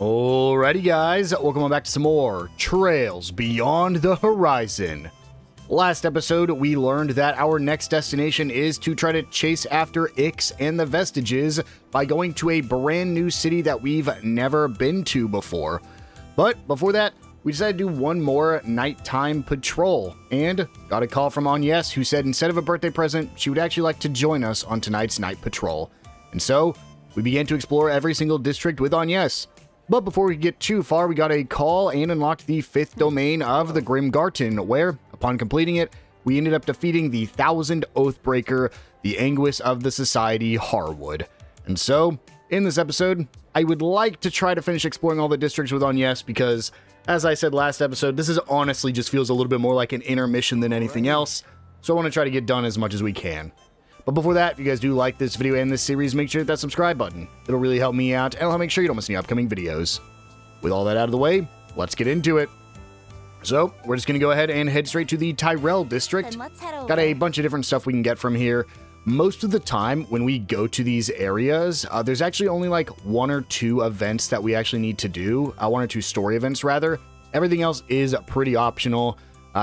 Alrighty guys, welcome on back to some more Trails Beyond the Horizon. Last episode, we learned that our next destination is to try to chase after Ix and the Vestiges by going to a brand new city that we've never been to before. But before that, we decided to do one more nighttime patrol, and got a call from Agnes who said instead of a birthday present, she would actually like to join us on tonight's night patrol. And so, we began to explore every single district with Agnes. But before we get too far, we got a call and unlocked the 5th domain of the Grim Garten, where, upon completing it, we ended up defeating the 1000 Oathbreaker, the Anguis of the Society, Harwood. And so, in this episode, I would like to try to finish exploring all the districts with Agnes because, as I said last episode, this is honestly just feels a little bit more like an intermission than anything else, so I want to try to get done as much as we can. But before that, if you guys do like this video and this series, make sure to hit that subscribe button. It'll really help me out, and it'll help make sure you don't miss any upcoming videos. With all that out of the way, let's get into it. So, we're just going to go ahead and head straight to the Tyrell district. Got a bunch of different stuff we can get from here. Most of the time, when we go to these areas, there's actually only like 1 or 2 events that we actually need to do. 1 or 2 story events, rather. Everything else is pretty optional,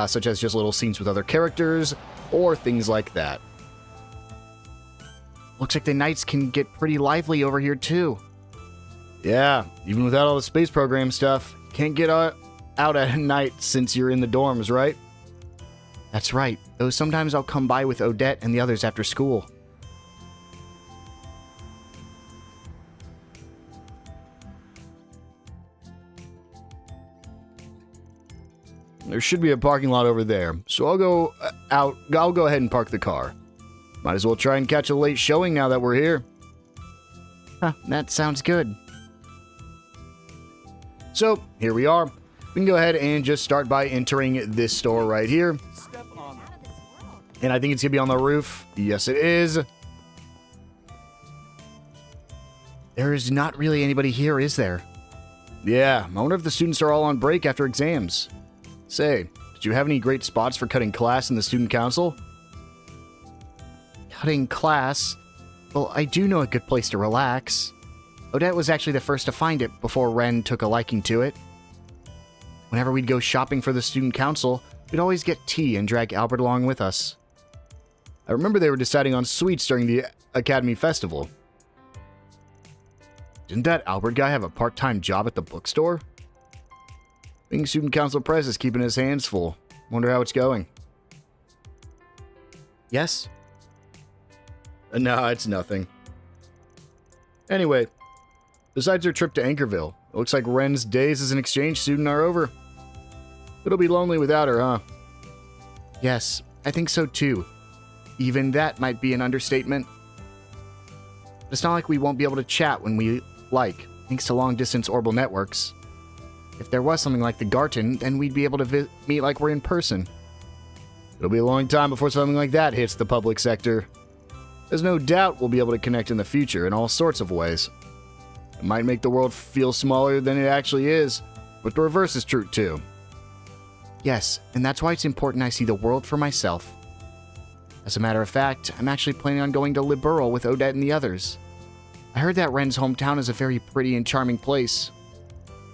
such as just little scenes with other characters, or things like that. Looks like the nights can get pretty lively over here, too. Yeah, even without all the space program stuff, you can't get out at night since you're in the dorms, right? That's right, though sometimes I'll come by with Odette and the others after school. There should be a parking lot over there, so I'll go ahead and park the car. Might as well try and catch a late showing now that we're here. Huh, that sounds good. So, here we are. We can go ahead and just start by entering this store right here. And I think it's going to be on the roof. Yes, it is. There is not really anybody here, is there? Yeah, I wonder if the students are all on break after exams. Say, did you have any great spots for cutting class in the student council? Cutting class? Well, I do know a good place to relax. Odette was actually the first to find it before Ren took a liking to it. Whenever we'd go shopping for the student council, we'd always get tea and drag Albert along with us. I remember they were deciding on sweets during the Academy Festival. Didn't that Albert guy have a part-time job at the bookstore? Being student council press is keeping his hands full. Wonder how it's going. Yes? No, it's nothing. Anyway, besides our trip to Anchorville, it looks like Ren's days as an exchange student are over. It'll be lonely without her, huh? Yes, I think so too. Even that might be an understatement. But it's not like we won't be able to chat when we like, thanks to long-distance orbital networks. If there was something like the Garten, then we'd be able to meet like we're in person. It'll be a long time before something like that hits the public sector. There's no doubt we'll be able to connect in the future in all sorts of ways. It might make the world feel smaller than it actually is, but the reverse is true too. Yes, and that's why it's important I see the world for myself. As a matter of fact, I'm actually planning on going to Liberal with Odette and the others. I heard that Ren's hometown is a very pretty and charming place.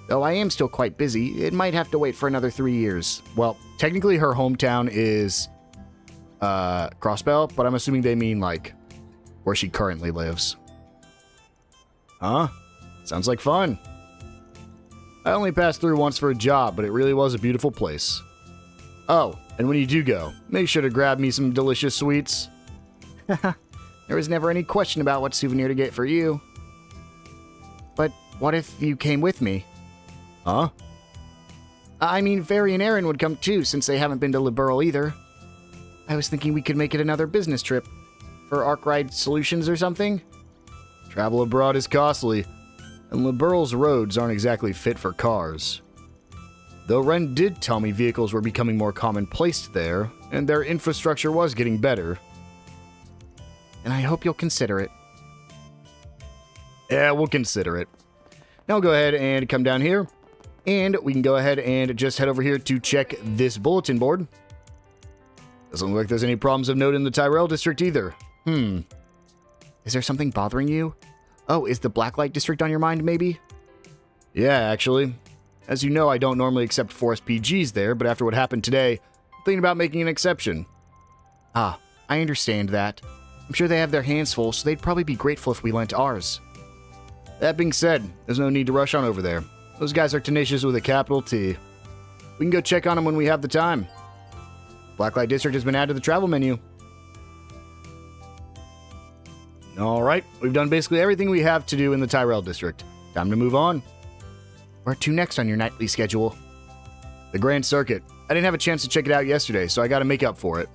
Though I am still quite busy, it might have to wait for another 3 years. Well, technically her hometown is Crossbell, but I'm assuming they mean like where she currently lives. Huh? Sounds like fun. I only passed through once for a job, but it really was a beautiful place. Oh, and when you do go, make sure to grab me some delicious sweets. There was never any question about what souvenir to get for you. But what if you came with me? Huh? I mean, Fairy and Aaron would come too, since they haven't been to Liberal either. I was thinking we could make it another business trip. For Arkwright Solutions or something? Travel abroad is costly, and Liberal's roads aren't exactly fit for cars. Though Ren did tell me vehicles were becoming more commonplace there, and their infrastructure was getting better. And I hope you'll consider it. Yeah, we'll consider it. Now go ahead and come down here, and we can go ahead and just head over here to check this bulletin board. Doesn't look like there's any problems of note in the Tyrell district either. Is there something bothering you? Oh, is the Blacklight district on your mind, maybe? Yeah, actually. As you know, I don't normally accept forced PGs there, but after what happened today, I'm thinking about making an exception. Ah, I understand that. I'm sure they have their hands full, so they'd probably be grateful if we lent ours. That being said, there's no need to rush on over there. Those guys are tenacious with a capital T. We can go check on them when we have the time. Blacklight District has been added to the travel menu. Alright, we've done basically everything we have to do in the Tyrell District. Time to move on. Where to next on your nightly schedule? The Grand Circuit. I didn't have a chance to check it out yesterday, so I gotta make up for it.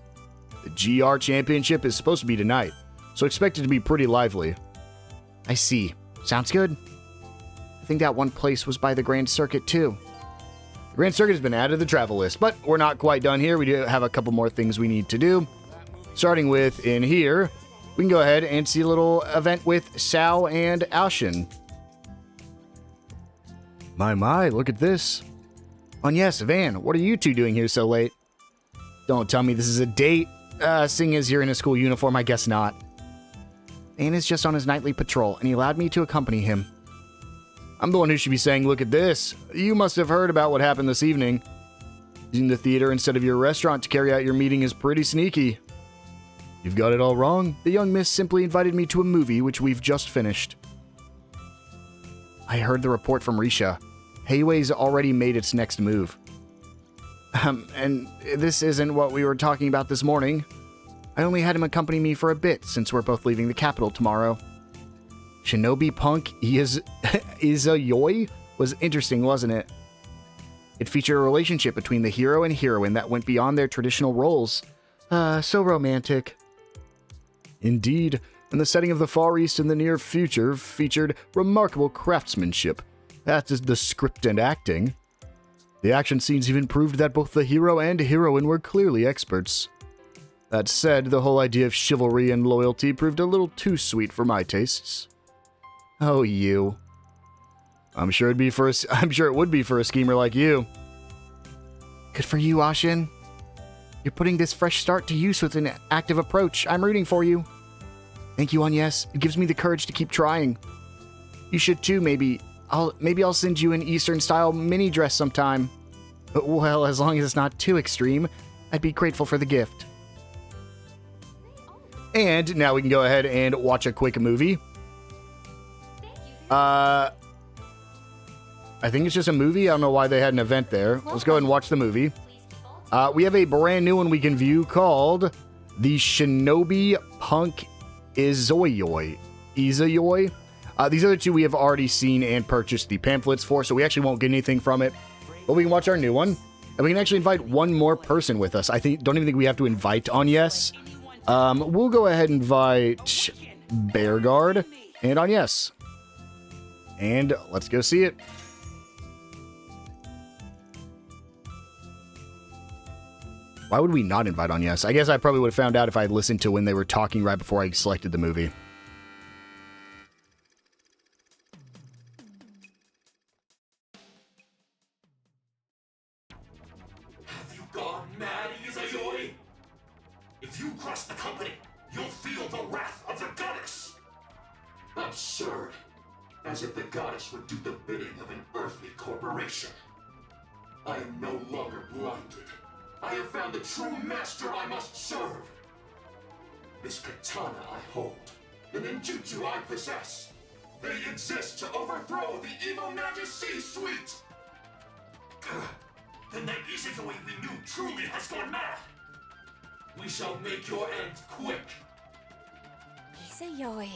The GR Championship is supposed to be tonight, so expect it to be pretty lively. I see. Sounds good. I think that one place was by the Grand Circuit, too. The Grand Circuit has been added to the travel list, but we're not quite done here. We do have a couple more things we need to do. Starting with, in here, we can go ahead and see a little event with Sao and Alshin. My, look at this. And yes, Van, what are you two doing here so late? Don't tell me this is a date. Seeing as you're in a school uniform, I guess not. Van is just on his nightly patrol, and he allowed me to accompany him. I'm the one who should be saying, look at this. You must have heard about what happened this evening. Using the theater instead of your restaurant to carry out your meeting is pretty sneaky. You've got it all wrong. The young miss simply invited me to a movie which we've just finished. I heard the report from Risha. Heiwei's already made its next move. And this isn't what we were talking about this morning. I only had him accompany me for a bit since we're both leaving the capital tomorrow. Shinobi Punk Izayoi was interesting, wasn't it? It featured a relationship between the hero and heroine that went beyond their traditional roles. So romantic. Indeed, and the setting of the Far East in the near future featured remarkable craftsmanship. That is the script and acting. The action scenes even proved that both the hero and heroine were clearly experts. That said, the whole idea of chivalry and loyalty proved a little too sweet for my tastes. Oh, you. I'm sure it would be for a schemer like you. Good for you, Ashin. You're putting this fresh start to use with an active approach. I'm rooting for you. Thank you, Agnes. It gives me the courage to keep trying. You should too, maybe. I'll send you an Eastern-style mini dress sometime. Well, as long as it's not too extreme, I'd be grateful for the gift. And now we can go ahead and watch a quick movie. I think it's just a movie. I don't know why they had an event there. Let's go ahead and watch the movie. We have a brand new one we can view called The Shinobi Punk Izayoi. These other two we have already seen and purchased the pamphlets for, so we actually won't get anything from it. But we can watch our new one, and we can actually invite one more person with us. Don't even think we have to invite Agnes. We'll go ahead and invite Bearguard and Agnes. And let's go see it. Why would we not invite Agnes? I guess I probably would have found out if I had listened to when they were talking right before I selected the movie. Have you gone mad, Izayoi? If you crush the company, you'll feel the wrath of the goddess! Absurd. As if the goddess would do the bidding of an earthly corporation. I am no longer blinded. I have found the true master I must serve. This katana I hold, the ninjutsu I possess, they exist to overthrow the evil magus C-suite! Then that Izayoi we knew truly has gone mad! We shall make your end quick! Izayoi.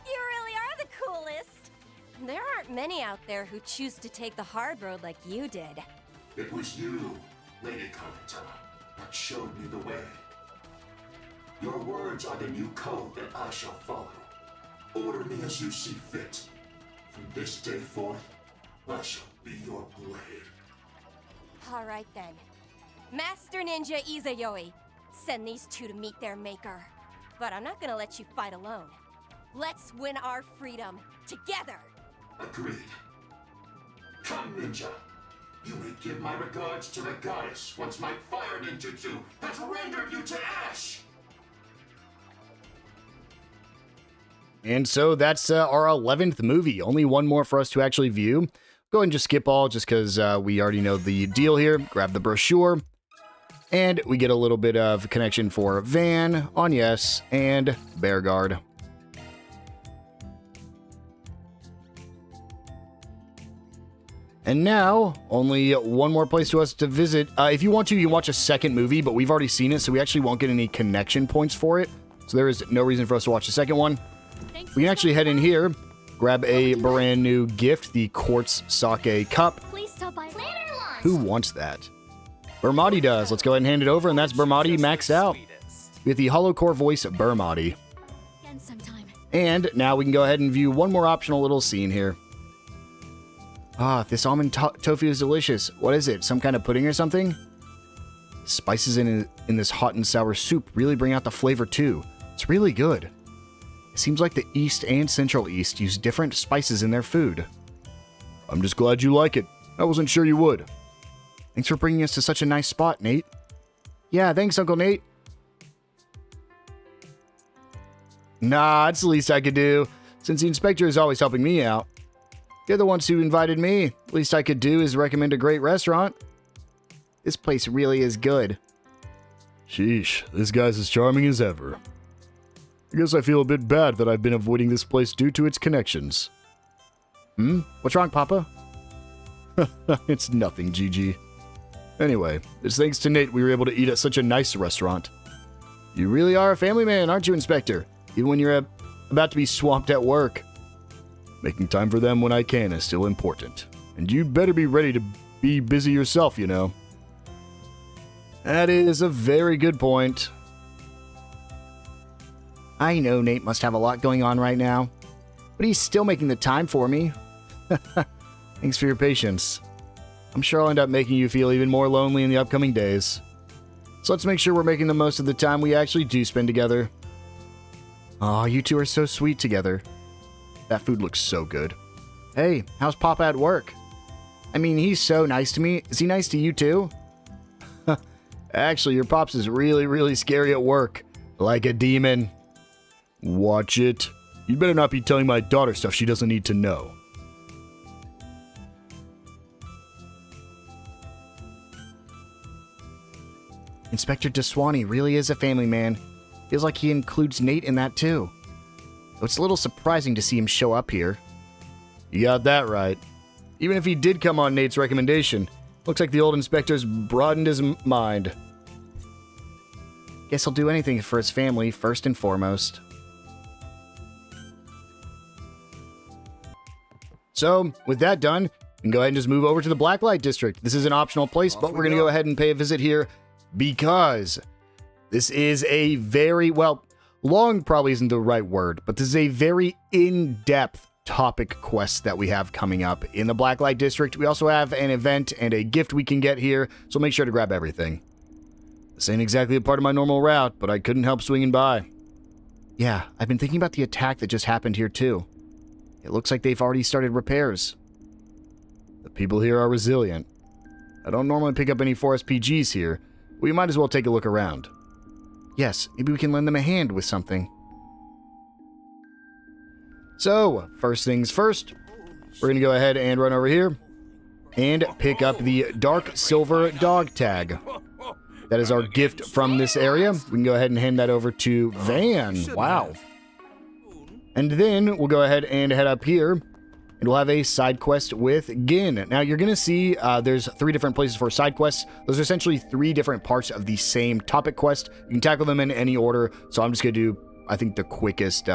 You really are the coolest! There aren't many out there who choose to take the hard road like you did. It was you, Lady Kanata, that showed me the way. Your words are the new code that I shall follow. Order me as you see fit. From this day forth, I shall be your blade. Alright then. Master Ninja Izayoi, send these two to meet their maker. But I'm not gonna let you fight alone. Let's win our freedom, together! Agreed. Come, ninja. You may give my regards to the goddess once my fire ninjutsu has rendered you to ash! And so that's our 11th movie. Only one more for us to actually view. Go ahead and just skip all just because we already know the deal here. Grab the brochure. And we get a little bit of connection for Van, on yes, and Bearguard. And now, only one more place to us to visit. If you want to, you can watch a second movie, but we've already seen it, so we actually won't get any connection points for it. So there is no reason for us to watch the second one. We can actually head in here, grab a brand new gift, the Quartz Sake Cup. Please stop by later lunch. Who wants that? Bermati does. Let's go ahead and hand it over, and that's Bermati maxed out. We get the Hollow Core voice Bermati. Again sometime. And now we can go ahead and view one more optional little scene here. Ah, this almond tofu is delicious. What is it? Some kind of pudding or something? Spices in this hot and sour soup really bring out the flavor too. It's really good. It seems like the East and Central East use different spices in their food. I'm just glad you like it. I wasn't sure you would. Thanks for bringing us to such a nice spot, Nate. Yeah, thanks, Uncle Nate. Nah, it's the least I could do, since the inspector is always helping me out. You're the ones who invited me. Least I could do is recommend a great restaurant. This place really is good. Sheesh, this guy's as charming as ever. I guess I feel a bit bad that I've been avoiding this place due to its connections. What's wrong, Papa? It's nothing, Gigi. Anyway, it's thanks to Nate we were able to eat at such a nice restaurant. You really are a family man, aren't you, Inspector? Even when you're about to be swamped at work. Making time for them when I can is still important. And you'd better be ready to be busy yourself, you know. That is a very good point. I know Nate must have a lot going on right now, but he's still making the time for me. Thanks for your patience. I'm sure I'll end up making you feel even more lonely in the upcoming days. So let's make sure we're making the most of the time we actually do spend together. Aw, you two are so sweet together. That food looks so good. Hey, how's Papa at work? I mean, he's so nice to me. Is he nice to you too? Actually, your Pops is really, really scary at work. Like a demon. Watch it. You better not be telling my daughter stuff she doesn't need to know. Inspector Deswani really is a family man. Feels like he includes Nate in that too. It's a little surprising to see him show up here. You got that right. Even if he did come on Nate's recommendation, looks like the old inspector's broadened his mind. Guess he'll do anything for his family first and foremost. So, with that done, we can go ahead and just move over to the Blacklight District. This is an optional place, but we're going to go ahead and pay a visit here because this is a very, well, long probably isn't the right word, but this is a very in-depth topic quest that we have coming up in the Blacklight District. We also have an event and a gift we can get here, so make sure to grab everything. This ain't exactly a part of my normal route, but I couldn't help swinging by. Yeah, I've been thinking about the attack that just happened here too. It looks like they've already started repairs. The people here are resilient. I don't normally pick up any 4SPGs here, but we might as well take a look around. Yes, maybe we can lend them a hand with something. So, first things first, we're going to go ahead and run over here and pick up the Dark Silver Dog Tag. That is our gift from this area. We can go ahead and hand that over to Van. Wow. And then we'll go ahead and head up here, and we'll have a side quest with Gin. Now, you're going to see there's 3 different places for side quests. Those are essentially 3 different parts of the same topic quest. You can tackle them in any order, so I'm just going to do, I think, the quickest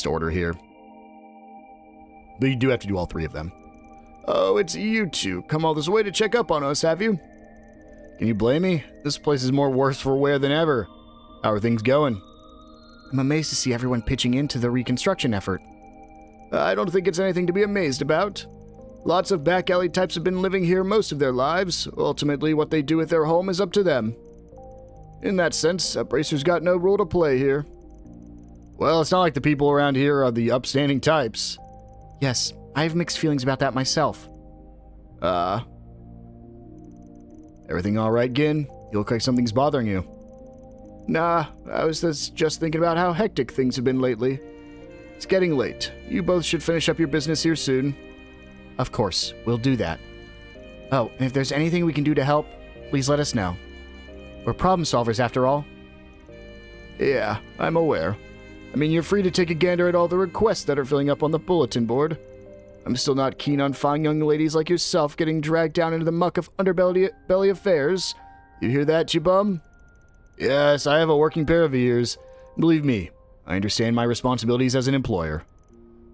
order here. But you do have to do all 3 of them. Oh, it's you two. Come all this way to check up on us, have you? Can you blame me? This place is more worse for wear than ever. How are things going? I'm amazed to see everyone pitching into the reconstruction effort. I don't think it's anything to be amazed about. Lots of back alley types have been living here most of their lives. Ultimately, what they do with their home is up to them. In that sense, Upracer's got no role to play here. Well, it's not like the people around here are the upstanding types. Yes, I have mixed feelings about that myself. Everything all right, Gin? You look like something's bothering you. Nah, I was just thinking about how hectic things have been lately. It's getting late. You both should finish up your business here soon. Of course, we'll do that. Oh, and if there's anything we can do to help, please let us know. We're problem solvers after all. Yeah, I'm aware. I mean, you're free to take a gander at all the requests that are filling up on the bulletin board. I'm still not keen on fine young ladies like yourself getting dragged down into the muck of underbelly affairs. You hear that, you bum? Yes, I have a working pair of ears. Believe me, I understand my responsibilities as an employer.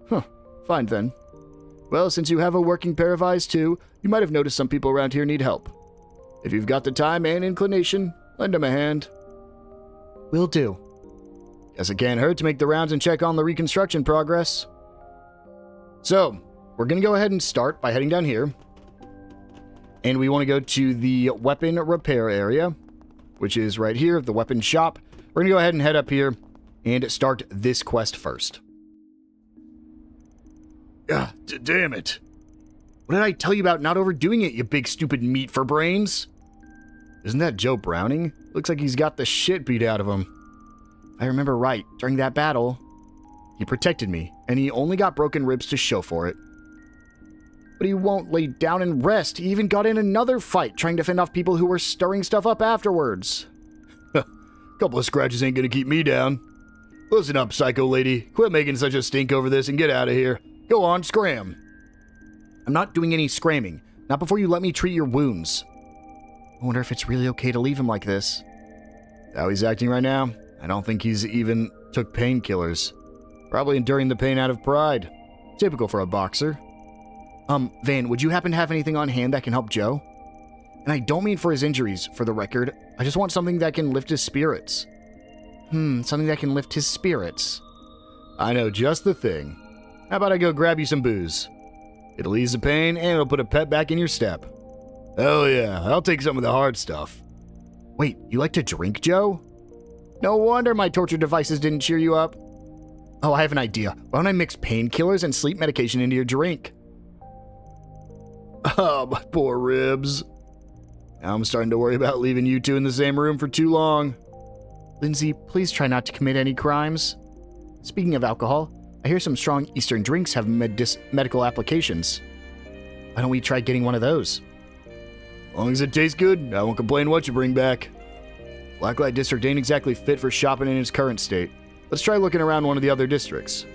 Huh, fine then. Well, since you have a working pair of eyes too, you might have noticed some people around here need help. If you've got the time and inclination, lend them a hand. Will do. Guess it can't hurt to make the rounds and check on the reconstruction progress. So, we're going to go ahead and start by heading down here. And we want to go to the weapon repair area, which is right here, the weapon shop. We're going to go ahead and head up here and start this quest first. Ah, damn it. What did I tell you about not overdoing it, you big stupid meat for brains? Isn't that Joe Browning? Looks like he's got the shit beat out of him. If I remember right, during that battle, he protected me, and he only got broken ribs to show for it. But he won't lay down and rest. He even got in another fight trying to fend off people who were stirring stuff up afterwards. Couple of scratches ain't gonna keep me down. Listen up, psycho lady. Quit making such a stink over this and get out of here. Go on, scram. I'm not doing any scramming. Not before you let me treat your wounds. I wonder if it's really okay to leave him like this. How he's acting right now, I don't think he's even took painkillers. Probably enduring the pain out of pride. Typical for a boxer. Van, would you happen to have anything on hand that can help Joe? And I don't mean for his injuries, for the record. I just want something that can lift his spirits. Something that can lift his spirits. I know just the thing. How about I go grab you some booze? It'll ease the pain, and it'll put a pep back in your step. Oh yeah, I'll take some of the hard stuff. Wait, you like to drink, Joe? No wonder my torture devices didn't cheer you up. Oh, I have an idea. Why don't I mix painkillers and sleep medication into your drink? Oh, my poor ribs. Now I'm starting to worry about leaving you two in the same room for too long. Lindsay, please try not to commit any crimes. Speaking of alcohol, I hear some strong Eastern drinks have medical applications. Why don't we try getting one of those? As long as it tastes good, I won't complain what you bring back. Blacklight District ain't exactly fit for shopping in its current state. Let's try looking around one of the other districts.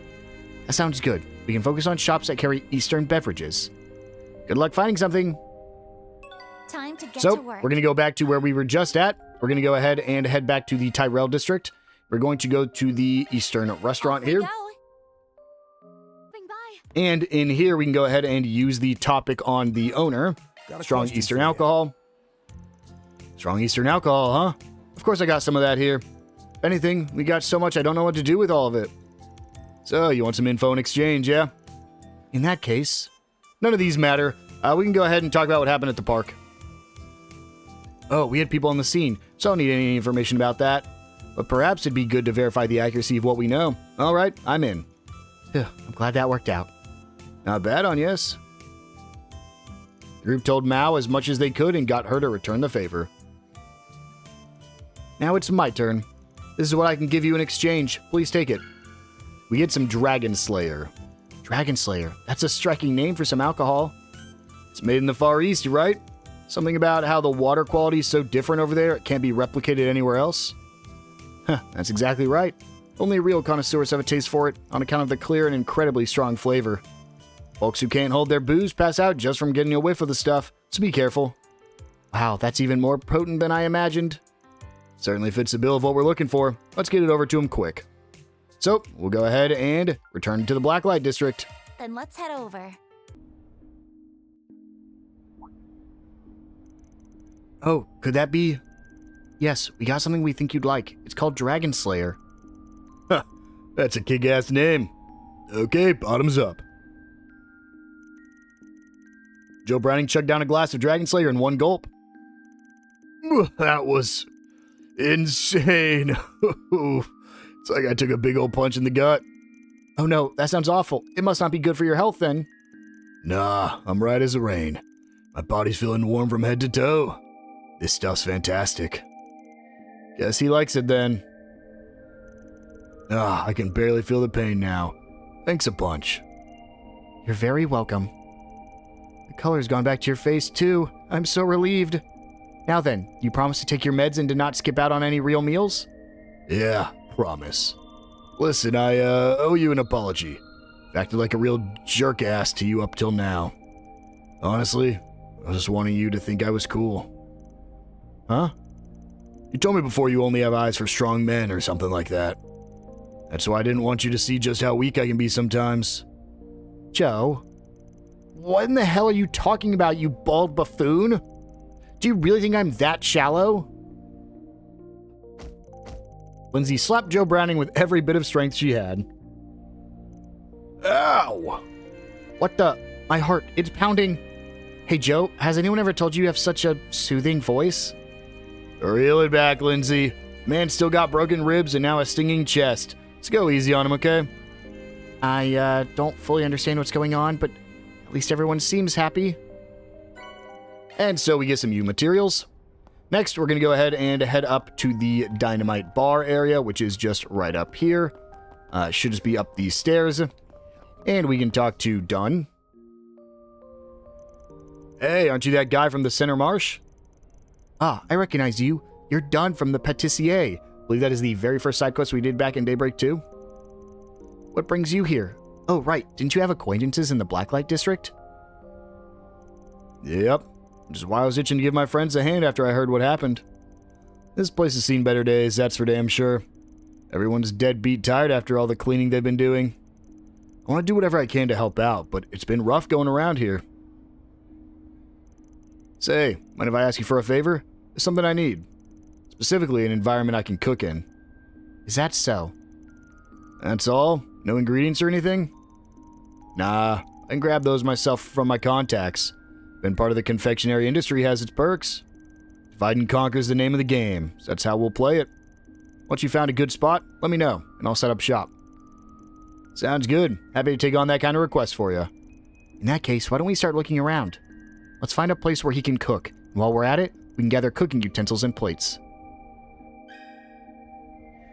That sounds good. We can focus on shops that carry Eastern beverages. Good luck finding something. Time to get So, to work. we're going to go back to where we were just at. We're going to go ahead and head back to the Tyrell District. We're going to go to the Eastern restaurant Off we here. go. Swing by. And in here, we can go ahead and use the topic on the owner. Strong Eastern alcohol. Strong Eastern alcohol, huh? Of course I got some of that here. If anything, we got so much I don't know what to do with all of it. So, you want some info in exchange, yeah? In that case, none of these matter. We can go ahead and talk about what happened at the park. Oh, we had people on the scene, so I don't need any information about that. But perhaps it'd be good to verify the accuracy of what we know. Alright, I'm in. I'm glad that worked out. Not bad on yes. The group told Mao as much as they could and got her to return the favor. Now it's my turn. This is what I can give you in exchange. Please take it. We get some Dragon Slayer. Dragon Slayer. That's a striking name for some alcohol. It's made in the Far East, right? Something about how the water quality is so different over there it can't be replicated anywhere else? Huh, that's exactly right. Only real connoisseurs have a taste for it on account of the clear and incredibly strong flavor. Folks who can't hold their booze pass out just from getting a whiff of the stuff, so be careful. Wow, that's even more potent than I imagined. Certainly fits the bill of what we're looking for. Let's get it over to him quick. So, we'll go ahead and return to the Blacklight District. Then let's head over. Oh, could that be? Yes, we got something we think you'd like. It's called Dragon Slayer. Huh, that's a kick-ass name. Okay, bottoms up. Joe Browning chugged down a glass of Dragon Slayer in one gulp. That was insane. It's like I took a big old punch in the gut. Oh no, that sounds awful. It must not be good for your health then. Nah, I'm right as a rain. My body's feeling warm from head to toe. This stuff's fantastic. Guess he likes it then. I can barely feel the pain now. Thanks a bunch. You're very welcome. The color's gone back to your face, too. I'm so relieved. Now then, you promise to take your meds and to not skip out on any real meals? Yeah, promise. Listen, I owe you an apology. I've acted like a real jerk-ass to you up till now. Honestly, I just wanted you to think I was cool. Huh? You told me before you only have eyes for strong men or something like that. That's why I didn't want you to see just how weak I can be sometimes. Joe, what in the hell are you talking about, you bald buffoon? Do you really think I'm that shallow? Lindsay slapped Joe Browning with every bit of strength she had. Ow! What the? My heart, it's pounding. Hey Joe, has anyone ever told you have such a soothing voice? Reel it back, Lindsay. Man still got broken ribs and now a stinging chest. Let's go easy on him, okay? I don't fully understand what's going on, but at least everyone seems happy. And so we get some U materials. Next, we're going to go ahead and head up to the dynamite bar area, which is just right up here. Should just be up these stairs. And we can talk to Dunn. Hey, aren't you that guy from the Center Marsh? Ah, I recognize you. You're Dunn from the Patissier. I believe that is the very first side quest we did back in Daybreak 2. What brings you here? Oh, right. Didn't you have acquaintances in the Blacklight District? Yep. Which is why I was itching to give my friends a hand after I heard what happened. This place has seen better days, that's for damn sure. Everyone's deadbeat tired after all the cleaning they've been doing. I want to do whatever I can to help out, but it's been rough going around here. Say, mind if I ask you for a favor? There's something I need. Specifically, an environment I can cook in. Is that so? That's all? No ingredients or anything? Nah, I can grab those myself from my contacts. Been part of the confectionery industry has its perks. Divide and conquer's the name of the game, so that's how we'll play it. Once you found a good spot, let me know, and I'll set up shop. Sounds good. Happy to take on that kind of request for you. In that case, why don't we start looking around? Let's find a place where he can cook. And while we're at it, we can gather cooking utensils and plates.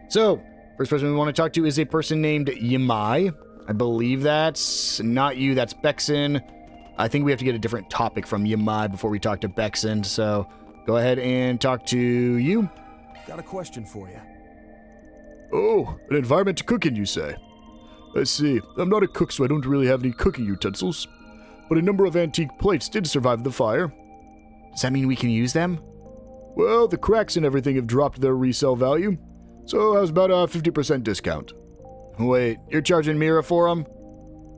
So, first person we want to talk to is a person named Yamai. I believe that's not you, that's Bexon. I think we have to get a different topic from Yamai before we talk to Bexon, so go ahead and talk to you. Got a question for you. Oh, an environment to cook in, you say? I see. I'm not a cook, so I don't really have any cooking utensils. But a number of antique plates did survive the fire. Does that mean we can use them? Well, the cracks and everything have dropped their resale value, so how's about a 50% discount? Wait, you're charging Mira for them?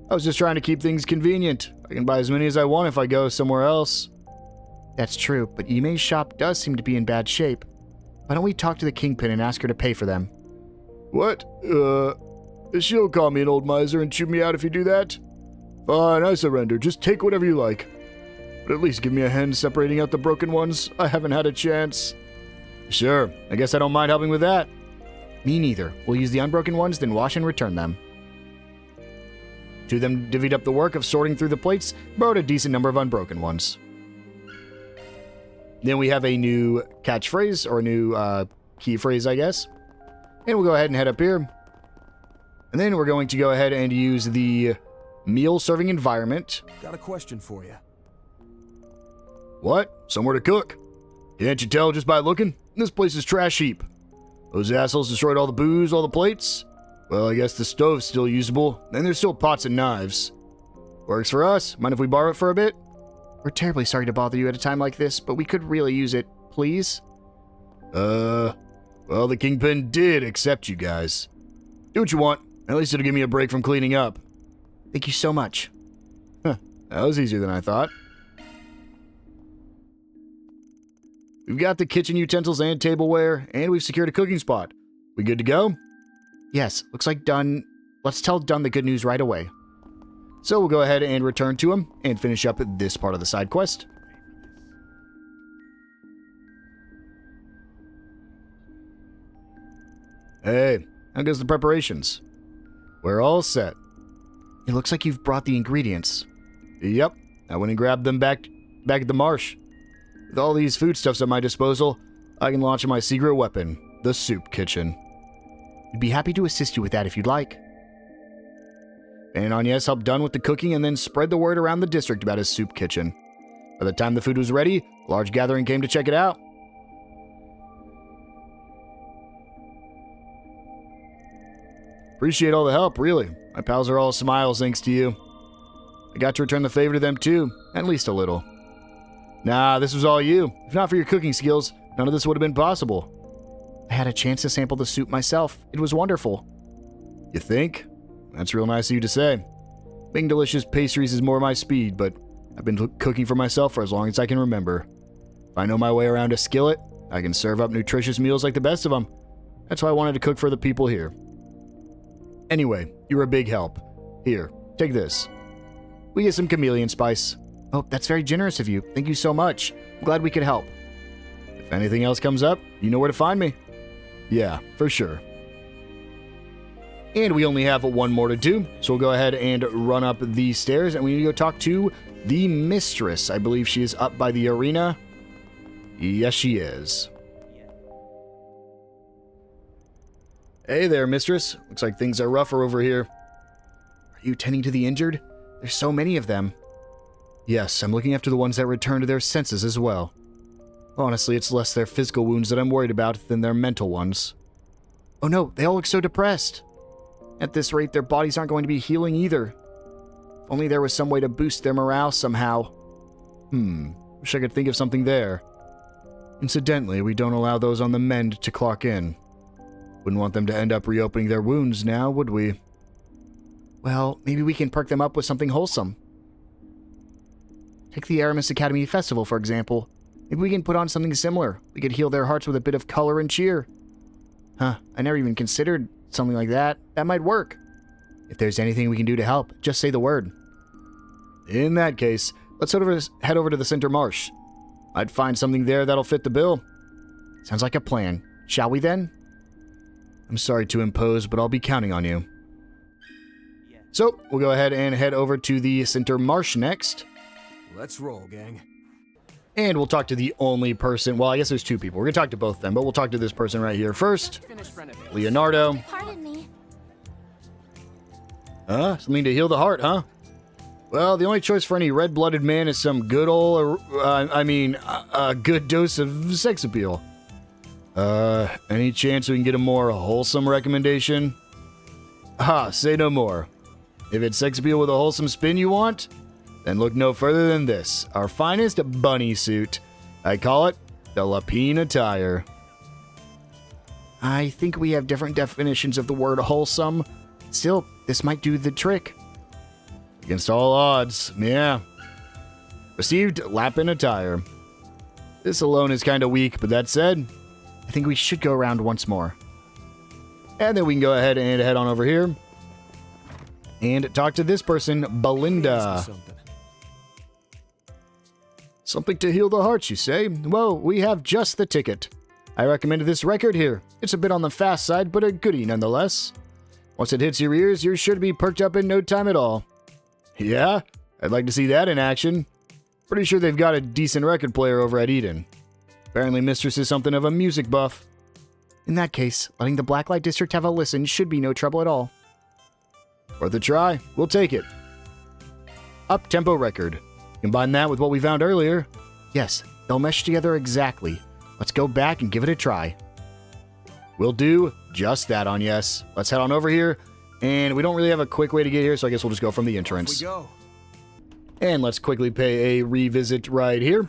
I was just trying to keep things convenient. I can buy as many as I want if I go somewhere else. That's true, but Imei's shop does seem to be in bad shape. Why don't we talk to the Kingpin and ask her to pay for them? What? She'll call me an old miser and shoot me out if you do that? Fine, I surrender. Just take whatever you like. But at least give me a hand separating out the broken ones. I haven't had a chance. Sure, I guess I don't mind helping with that. Me neither. We'll use the unbroken ones, then wash and return them. Two of them divvied up the work of sorting through the plates, borrowed a decent number of unbroken ones. Then we have a new catchphrase, or a new key phrase, I guess. And we'll go ahead and head up here. And then we're going to go ahead and use the meal serving environment. Got a question for you. What? Somewhere to cook? Can't you tell just by looking? This place is trash heap. Those assholes destroyed all the booze, all the plates. Well, I guess the stove's still usable, and there's still pots and knives. Works for us. Mind if we borrow it for a bit? We're terribly sorry to bother you at a time like this, but we could really use it, please. Well, the Kingpin did accept you guys. Do what you want. At least it'll give me a break from cleaning up. Thank you so much. Huh, that was easier than I thought. We've got the kitchen utensils and tableware, and we've secured a cooking spot. We good to go? Yes, looks like Dunn. Let's tell Dunn the good news right away. So we'll go ahead and return to him and finish up this part of the side quest. Hey, how goes the preparations? We're all set. It looks like you've brought the ingredients. Yep, I went and grabbed them back at the marsh. With all these foodstuffs at my disposal, I can launch my secret weapon, the soup kitchen. I'd be happy to assist you with that if you'd like. And Agnes helped done with the cooking and then spread the word around the district about his soup kitchen. By the time the food was ready, a large gathering came to check it out. Appreciate all the help, really. My pals are all smiles thanks to you. I got to return the favor to them too, at least a little. Nah, this was all you. If not for your cooking skills, none of this would have been possible. I had a chance to sample the soup myself. It was wonderful. You think? That's real nice of you to say. Making delicious pastries is more my speed, but I've been cooking for myself for as long as I can remember. If I know my way around a skillet, I can serve up nutritious meals like the best of them. That's why I wanted to cook for the people here. Anyway, you're a big help. Here, take this. We get some chameleon spice. Oh, that's very generous of you. Thank you so much. I'm glad we could help. If anything else comes up, you know where to find me. Yeah, for sure. And we only have one more to do, so we'll go ahead and run up these stairs, and we need to go talk to the mistress. I believe she is up by the arena. Yes, she is. Hey there, mistress. Looks like things are rougher over here. Are you tending to the injured? There's so many of them. Yes, I'm looking after the ones that return to their senses as well. Honestly, it's less their physical wounds that I'm worried about than their mental ones. Oh no, they all look so depressed. At this rate, their bodies aren't going to be healing either. If only there was some way to boost their morale somehow. Wish I could think of something there. Incidentally, we don't allow those on the mend to clock in. Wouldn't want them to end up reopening their wounds now, would we? Well, maybe we can perk them up with something wholesome. Take the Aramis Academy Festival, for example. Maybe we can put on something similar. We could heal their hearts with a bit of color and cheer. Huh, I never even considered something like that. That might work. If there's anything we can do to help, just say the word. In that case, let's head over to the Center Marsh. I'd find something there that'll fit the bill. Sounds like a plan. Shall we then? I'm sorry to impose, but I'll be counting on you. So, we'll go ahead and head over to the Center Marsh next. Let's roll, gang. And we'll talk to the only person. Well, I guess there's two people. We're going to talk to both of them, but we'll talk to this person right here first. Leonardo. Pardon me. Something to heal the heart, huh? Well, the only choice for any red-blooded man is some good old, a good dose of sex appeal. Any chance we can get a more wholesome recommendation? Say no more. If it's sex appeal with a wholesome spin you want, then look no further than this, our finest bunny suit. I call it the Lapine attire. I think we have different definitions of the word wholesome. Still, this might do the trick. Against all odds, yeah. Received Lapine attire. This alone is kind of weak, but that said, I think we should go around once more. And then we can go ahead and head on over here and talk to this person, Belinda. Something to heal the hearts, you say? Well, we have just the ticket. I recommend this record here. It's a bit on the fast side, but a goodie nonetheless. Once it hits your ears, you're sure to be perked up in no time at all. Yeah? I'd like to see that in action. Pretty sure they've got a decent record player over at Eden. Apparently Mistress is something of a music buff. In that case, letting the Blacklight District have a listen should be no trouble at all. Worth a try. We'll take it. Up-tempo record. Combine that with what we found earlier. Yes, they'll mesh together exactly. Let's go back and give it a try. We'll do just that, Agnes. Let's head on over here. And we don't really have a quick way to get here, so I guess we'll just go from the entrance. Off we go. And let's quickly pay a revisit right here.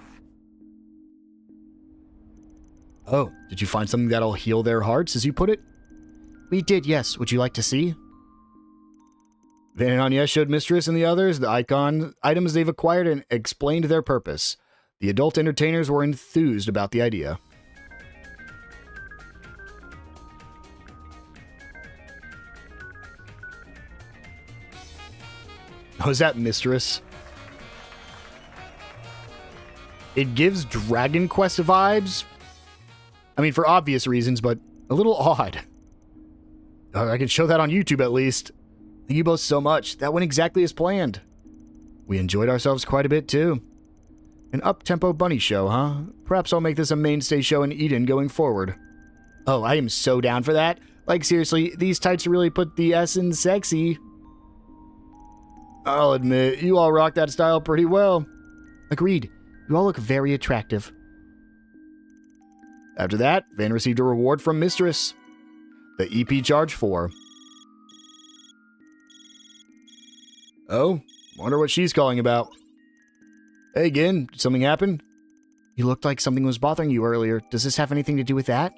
Oh, did you find something that'll heal their hearts, as you put it? We did, yes. Would you like to see? Van and Agnes showed Mistress and the others the items they've acquired and explained their purpose. The adult entertainers were enthused about the idea. Was that Mistress? It gives Dragon Quest vibes. I mean, for obvious reasons, but a little odd. I can show that on YouTube at least. Thank you both so much. That went exactly as planned. We enjoyed ourselves quite a bit, too. An up-tempo bunny show, huh? Perhaps I'll make this a mainstay show in Eden going forward. Oh, I am so down for that. Like, seriously, these tights really put the S in sexy. I'll admit, you all rock that style pretty well. Agreed. You all look very attractive. After that, Van received a reward from Mistress. The EP charge 4. Oh, wonder what she's calling about. Hey, Gin, did something happen? You looked like something was bothering you earlier. Does this have anything to do with that?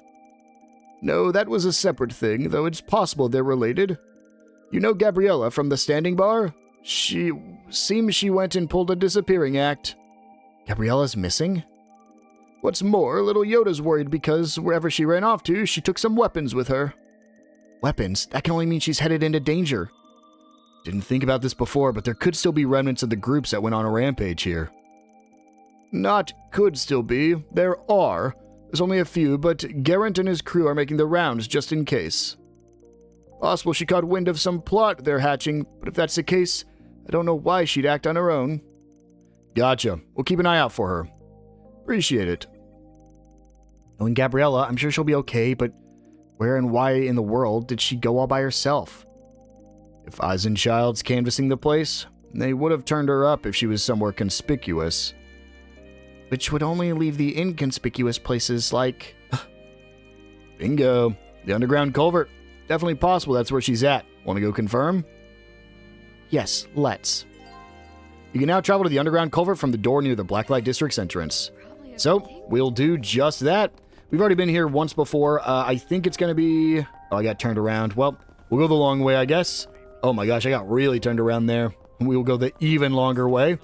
No, that was a separate thing, though it's possible they're related. You know Gabriella from the standing bar? Seems she went and pulled a disappearing act. Gabriella's missing? What's more, little Yoda's worried because wherever she ran off to, she took some weapons with her. Weapons? That can only mean she's headed into danger. Didn't think about this before, but there could still be remnants of the groups that went on a rampage here. Not could still be. There are. There's only a few, but Garrett and his crew are making the rounds just in case. Possible she caught wind of some plot they're hatching, but if that's the case, I don't know why she'd act on her own. Gotcha. We'll keep an eye out for her. Appreciate it. Knowing Gabriella, I'm sure she'll be okay, but where and why in the world did she go all by herself? If Eisenchild's canvassing the place, they would have turned her up if she was somewhere conspicuous. Which would only leave the inconspicuous places like... Bingo. The underground culvert. Definitely possible that's where she's at. Want to go confirm? Yes, let's. You can now travel to the underground culvert from the door near the Blacklight District's entrance. So, we'll do just that. We've already been here once before. I think it's going to be... Oh, I got turned around. Well, we'll go the long way, I guess. Oh my gosh, I got really turned around there. We will go the even longer way.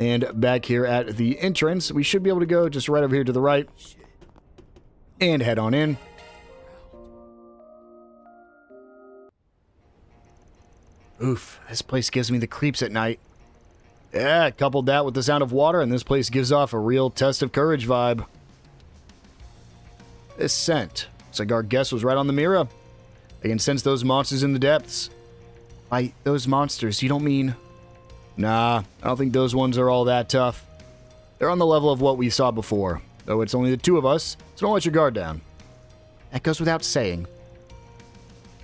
And back here at the entrance, we should be able to go just right over here to the right. And head on in. Oof, this place gives me the creeps at night. Yeah, coupled that with the sound of water, and this place gives off a real test of courage vibe. This scent. It's like our guess was right on the mirror. I can sense those monsters in the depths. By those monsters, you don't mean... Nah, I don't think those ones are all that tough. They're on the level of what we saw before, though it's only the two of us, so don't let your guard down. That goes without saying.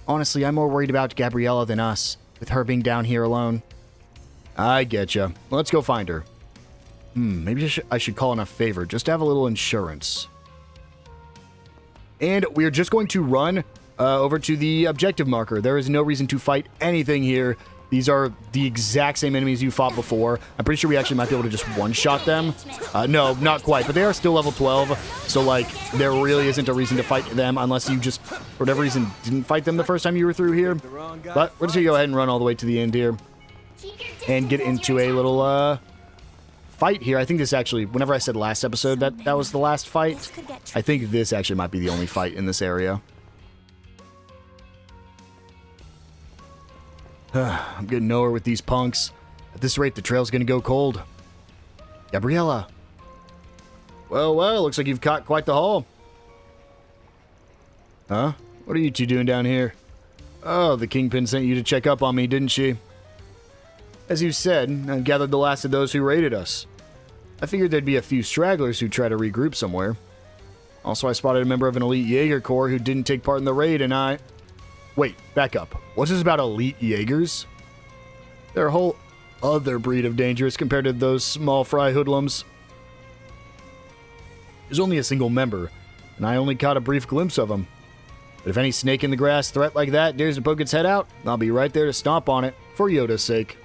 Honestly, I'm more worried about Gabriella than us, with her being down here alone. I getcha. Let's go find her. Maybe I should call in a favor, just to have a little insurance. And we're just going to run over to the objective marker. There is no reason to fight anything here. These are the exact same enemies you fought before. I'm pretty sure we actually might be able to just one-shot them. No, not quite, but they are still level 12. So, like, there really isn't a reason to fight them unless you just, for whatever reason, didn't fight them the first time you were through here. But we're just going to go ahead and run all the way to the end here. And get into a little, fight here. I think this actually, whenever I said last episode that was the last fight, I think this actually might be the only fight in this area. I'm getting nowhere with these punks. At this rate, the trail's gonna go cold. Gabriella. Well, looks like you've caught quite the haul. Huh? What are you two doing down here? Oh, the Kingpin sent you to check up on me, didn't she? As you said, I gathered the last of those who raided us. I figured there'd be a few stragglers who'd try to regroup somewhere. Also, I spotted a member of an elite Jaeger Corps who didn't take part in the raid, and I... Wait, back up. What's this about elite Jaegers? They're a whole other breed of dangerous compared to those small fry hoodlums. There's only a single member, and I only caught a brief glimpse of him. But if any snake in the grass threat like that dares to poke its head out, I'll be right there to stomp on it, for Yoda's sake.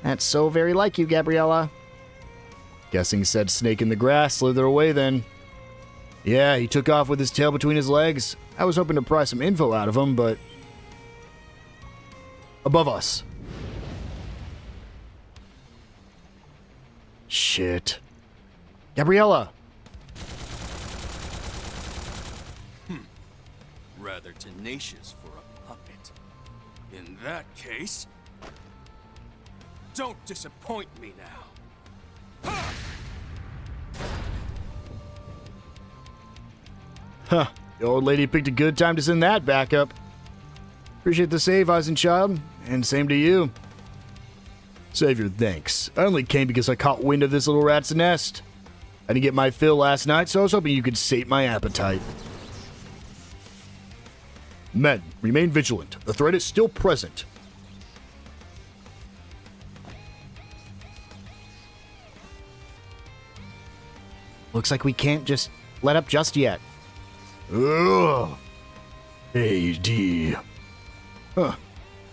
That's so very like you, Gabriella. Guessing said snake in the grass slither away then. Yeah, he took off with his tail between his legs. I was hoping to pry some info out of him, but... Above us. Shit. Gabriella! Rather tenacious for a puppet. In that case... Don't disappoint me now. Huh. The old lady picked a good time to send that back up. Appreciate the save, Eisenchild, and same to you. Savior, thanks. I only came because I caught wind of this little rat's nest. I didn't get my fill last night, so I was hoping you could sate my appetite. Men, remain vigilant. The threat is still present. Looks like we can't just let up just yet. Ugh. AD. Huh.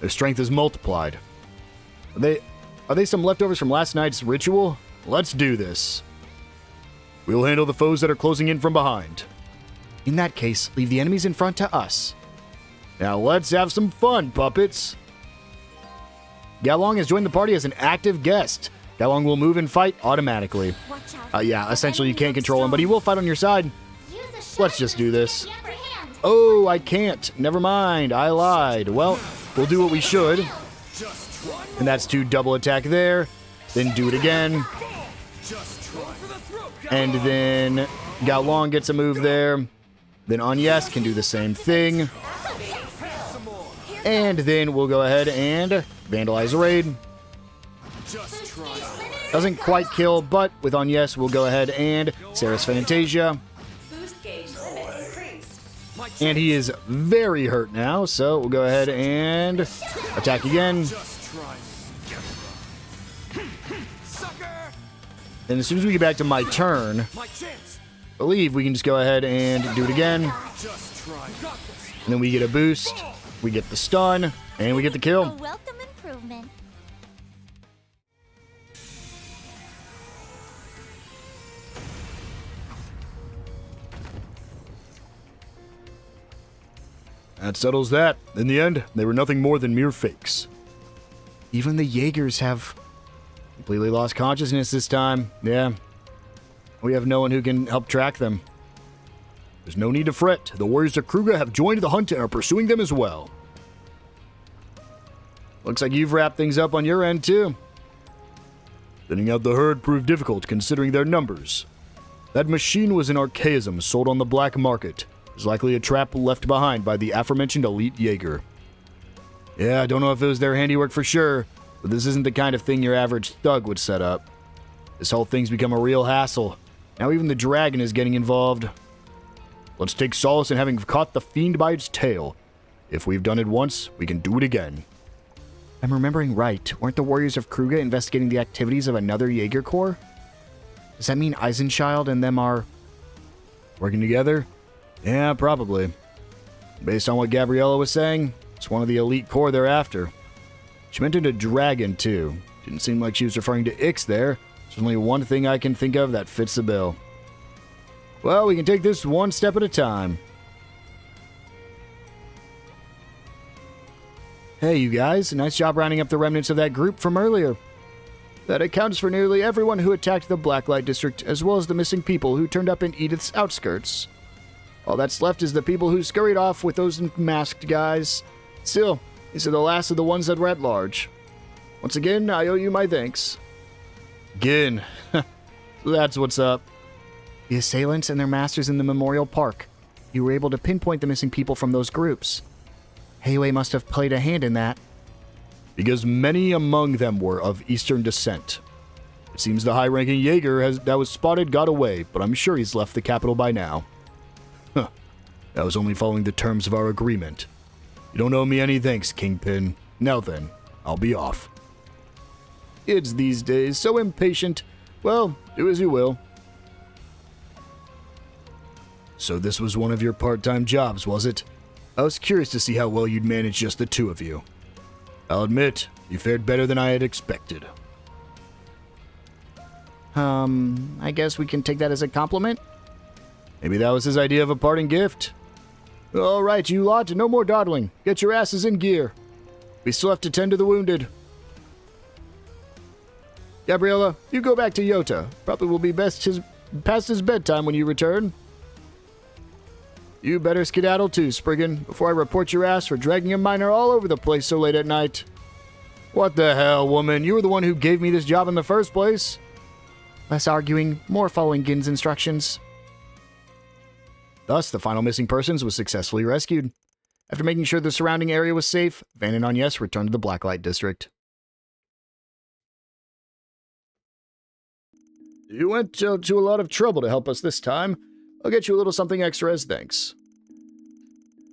Their strength is multiplied. Are they some leftovers from last night's ritual? Let's do this. We'll handle the foes that are closing in from behind. In that case, leave the enemies in front to us. Now let's have some fun, puppets. Galong has joined the party as an active guest. Galong will move and fight automatically. Yeah, essentially you can't control him, but he will fight on your side. Let's just do this. Oh, I can't. Never mind. I lied. Well, we'll do what we should. And that's to double attack there. Then do it again. And then Galong gets a move there. Then Agnes can do the same thing. And then we'll go ahead and vandalize a raid. Doesn't quite kill, but with Agnes, we'll go ahead and Sarah's Fantasia. And he is very hurt now, so we'll go ahead and attack again. And as soon as we get back to my turn, I believe we can just go ahead and do it again. And then we get a boost, we get the stun, and we get the kill. A welcome improvement. That settles that. In the end, they were nothing more than mere fakes. Even the Jaegers have completely lost consciousness this time. Yeah. We have no one who can help track them. There's no need to fret. The warriors of Kruger have joined the hunt and are pursuing them as well. Looks like you've wrapped things up on your end, too. Thinning out the herd proved difficult considering their numbers. That machine was an archaism sold on the black market. It's likely a trap left behind by the aforementioned elite Jaeger. Yeah, I don't know if it was their handiwork for sure, but this isn't the kind of thing your average thug would set up. This whole thing's become a real hassle. Now even the dragon is getting involved. Let's take solace in having caught the fiend by its tail. If we've done it once, we can do it again. I'm remembering right. Weren't the warriors of Kruger investigating the activities of another Jaeger Corps? Does that mean Eisenchild and them are working together? Yeah, probably. Based on what Gabriella was saying, it's one of the elite corps they're after. She mentioned a dragon, too. Didn't seem like she was referring to Ix there. There's only one thing I can think of that fits the bill. Well, we can take this one step at a time. Hey, you guys. Nice job rounding up the remnants of that group from earlier. That accounts for nearly everyone who attacked the Blacklight District, as well as the missing people who turned up in Edith's outskirts. All that's left is the people who scurried off with those masked guys. Still, these are the last of the ones that were at large. Once again, I owe you my thanks. Again. That's what's up. The assailants and their masters in the Memorial Park. You were able to pinpoint the missing people from those groups. Heiwei must have played a hand in that. Because many among them were of Eastern descent. It seems the high-ranking Jaeger that was spotted got away, but I'm sure he's left the capital by now. Huh. That was only following the terms of our agreement. You don't owe me any thanks, Kingpin. Now then, I'll be off. Kids these days, so impatient. Well, do as you will. So this was one of your part-time jobs, was it? I was curious to see how well you'd manage just the two of you. I'll admit, you fared better than I had expected. I guess we can take that as a compliment? Maybe that was his idea of a parting gift. All right, you lot, no more dawdling. Get your asses in gear. We still have to tend to the wounded. Gabriella, you go back to Yota. Probably will be past his bedtime when you return. You better skedaddle too, Spriggan, before I report your ass for dragging a miner all over the place so late at night. What the hell, woman? You were the one who gave me this job in the first place. Less arguing, more following Gin's instructions. Thus, the final missing persons was successfully rescued. After making sure the surrounding area was safe, Van and Agnes returned to the Blacklight District. You went to a lot of trouble to help us this time. I'll get you a little something extra as thanks.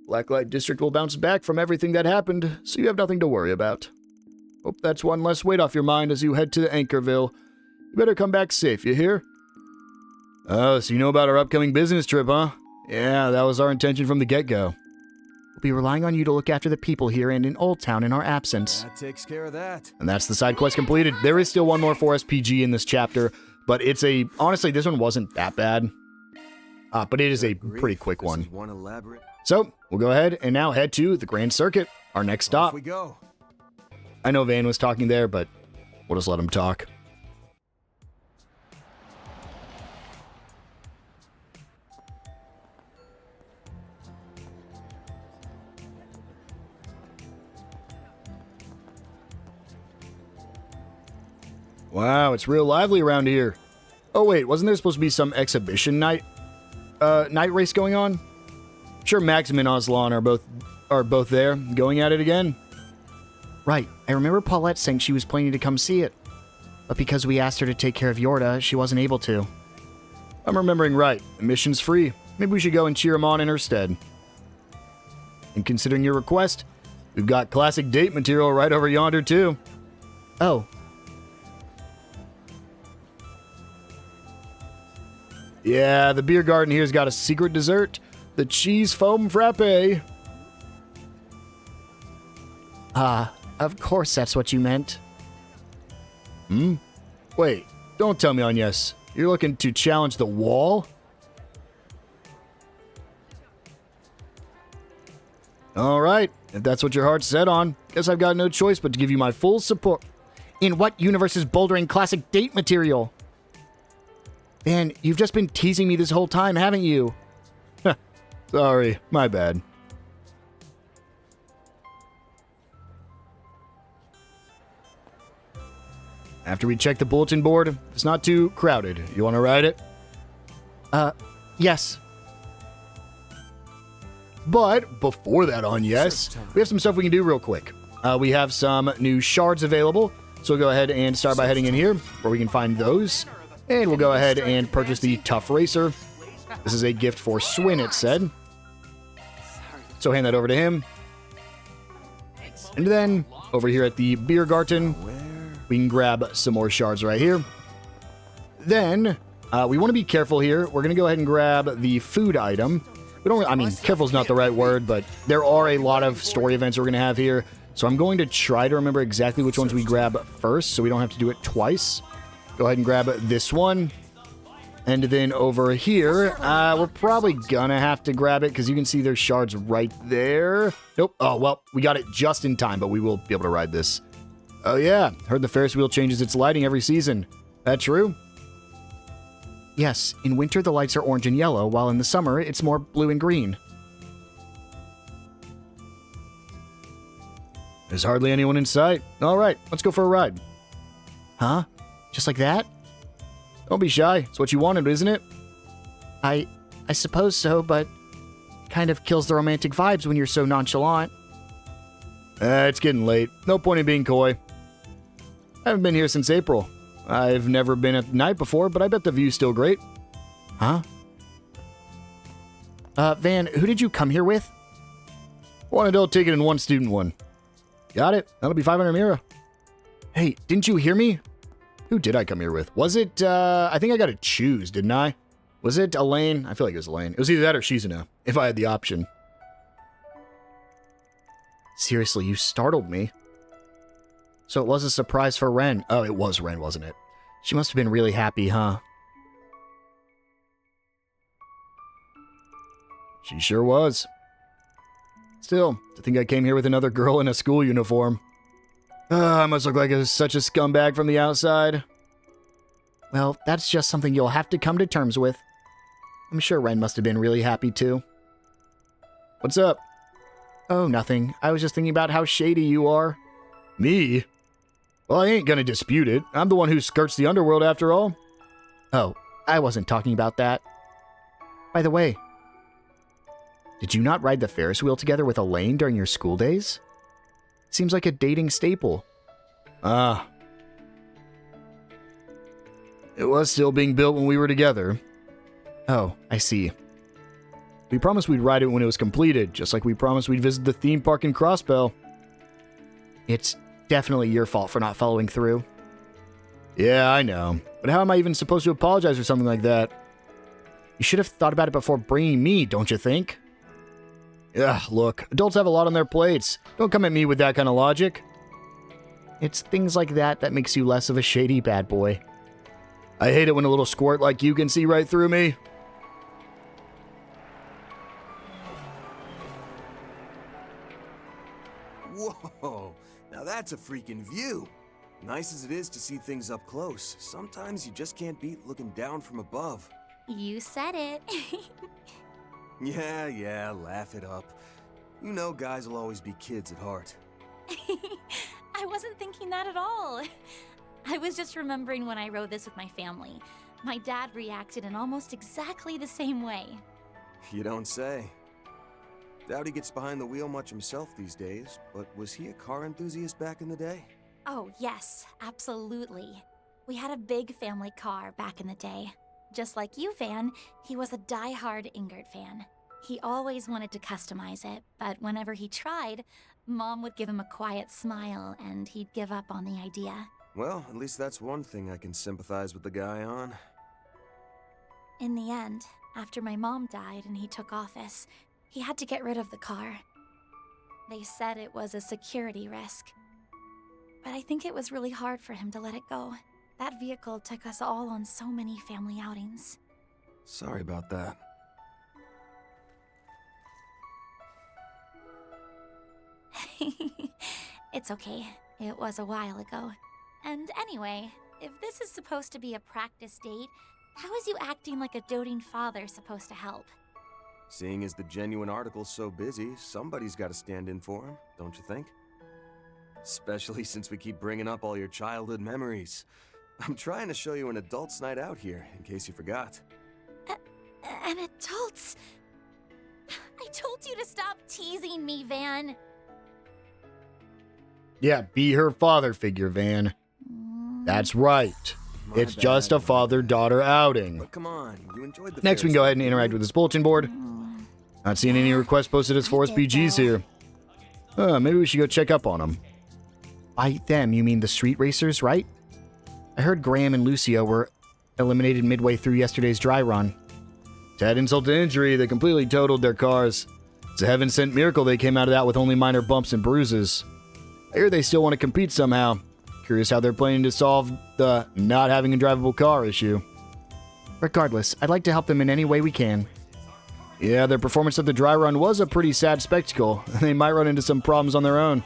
Blacklight District will bounce back from everything that happened, so you have nothing to worry about. Hope that's one less weight off your mind as you head to Anchorville. You better come back safe, you hear? Oh, so you know about our upcoming business trip, huh? Yeah, that was our intention from the get-go. We'll be relying on you to look after the people here and in Old Town in our absence. That takes care of that. And that's the side quest completed. There is still one more for SPG in this chapter, but it's a... Honestly, this one wasn't that bad. But it is a pretty quick one. One elaborate. So, we'll go ahead and now head to the Grand Circuit, our next stop. Off we go. I know Van was talking there, but we'll just let him talk. Wow, it's real lively around here. Oh wait, wasn't there supposed to be some exhibition night race going on? I'm sure Maxim and Aslan are both there, going at it again. Right, I remember Paulette saying she was planning to come see it. But because we asked her to take care of Yorda, she wasn't able to. I'm remembering right. Admission's free. Maybe we should go and cheer him on in her stead. And considering your request, we've got classic date material right over yonder too. Oh. Yeah, the beer garden here's got a secret dessert. The cheese foam frappe. Of course that's what you meant. Wait, don't tell me, Agnes. You're looking to challenge the wall? Alright, if that's what your heart's set on, guess I've got no choice but to give you my full support. In what universe is bouldering classic date material? Man, you've just been teasing me this whole time, haven't you? Sorry, my bad. After we check the bulletin board, it's not too crowded. You want to ride it? Yes. But before that, yes, we have some stuff we can do real quick. We have some new shards available, so we'll go ahead and start by heading in here, where we can find those. And we'll go ahead and purchase the Tough Racer. This is a gift for Swin, it said. So hand that over to him. And then, over here at the Beer Garden, we can grab some more shards right here. Then, we want to be careful here. We're going to go ahead and grab the food item. We don't, I mean, careful is not the right word, but there are a lot of story events we're going to have here. So I'm going to try to remember exactly which ones we grab first, so we don't have to do it twice. Go ahead and grab this one. And then over here, we're probably gonna have to grab it because you can see there's shards right there. Nope. Oh, well, we got it just in time, but we will be able to ride this. Oh, yeah. Heard the Ferris wheel changes its lighting every season. That true? Yes, in winter the lights are orange and yellow, while in the summer it's more blue and green. There's hardly anyone in sight. All right, let's go for a ride. Huh? Just like that? Don't be shy. It's what you wanted, isn't it? I suppose so, but it kind of kills the romantic vibes when you're so nonchalant. It's getting late. No point in being coy. I haven't been here since April. I've never been at night before, but I bet the view's still great. Huh? Van, who did you come here with? One adult ticket and one student one. Got it. That'll be 500 Mira. Hey, didn't you hear me? Who did I come here with? Was it, I think I got to choose, didn't I? Was it Elaine? I feel like it was Elaine. It was either that or Shizuna, if I had the option. Seriously, you startled me. So it was a surprise for Ren. Oh, it was Ren, wasn't it? She must have been really happy, huh? She sure was. Still, to think I came here with another girl in a school uniform. I must look like such a scumbag from the outside. Well, that's just something you'll have to come to terms with. I'm sure Ren must have been really happy too. What's up? Oh, nothing. I was just thinking about how shady you are. Me? Well, I ain't gonna dispute it. I'm the one who skirts the underworld after all. Oh, I wasn't talking about that. By the way, did you not ride the Ferris wheel together with Elaine during your school days? Seems like a dating staple. Ah. It was still being built when we were together. Oh, I see. We promised we'd ride it when it was completed, just like we promised we'd visit the theme park in Crossbell. It's definitely your fault for not following through. Yeah, I know. But how am I even supposed to apologize for something like that? You should have thought about it before bringing me, don't you think? Yeah, look, adults have a lot on their plates. Don't come at me with that kind of logic. It's things like that that makes you less of a shady bad boy. I hate it when a little squirt like you can see right through me. Whoa, now that's a freaking view. Nice as it is to see things up close, sometimes you just can't beat looking down from above. You said it. Yeah, laugh it up. You know guys will always be kids at heart. I wasn't thinking that at all. I was just remembering when I rode this with my family. My dad reacted in almost exactly the same way. You don't say. Doubt he gets behind the wheel much himself these days, but was he a car enthusiast back in the day? Oh, yes, absolutely. We had a big family car back in the day. Just like you, Van, he was a die-hard Ingrid fan. He always wanted to customize it, but whenever he tried, Mom would give him a quiet smile and he'd give up on the idea. Well, at least that's one thing I can sympathize with the guy on. In the end, after my mom died and he took office, he had to get rid of the car. They said it was a security risk. But I think it was really hard for him to let it go. That vehicle took us all on so many family outings. Sorry about that. It's okay. It was a while ago. And anyway, if this is supposed to be a practice date, how is you acting like a doting father supposed to help? Seeing as the genuine article's so busy, somebody's got to stand in for him, don't you think? Especially since we keep bringing up all your childhood memories. I'm trying to show you an adult's night out here, in case you forgot. An adult's? I told you to stop teasing me, Van. Yeah, be her father figure, Van. That's right. It's just a father-daughter outing. But come on, you enjoyed the Next, we can go ahead and interact with this bulletin board. Not seeing any requests posted as Forest BGs here. Maybe we should go check up on them. By them, you mean the street racers, right? I heard Graham and Lucio were eliminated midway through yesterday's dry run. To add insult to injury, they completely totaled their cars. It's a heaven-sent miracle they came out of that with only minor bumps and bruises. I hear they still want to compete somehow. Curious how they're planning to solve the not having a drivable car issue. Regardless, I'd like to help them in any way we can. Yeah, their performance at the dry run was a pretty sad spectacle. They might run into some problems on their own.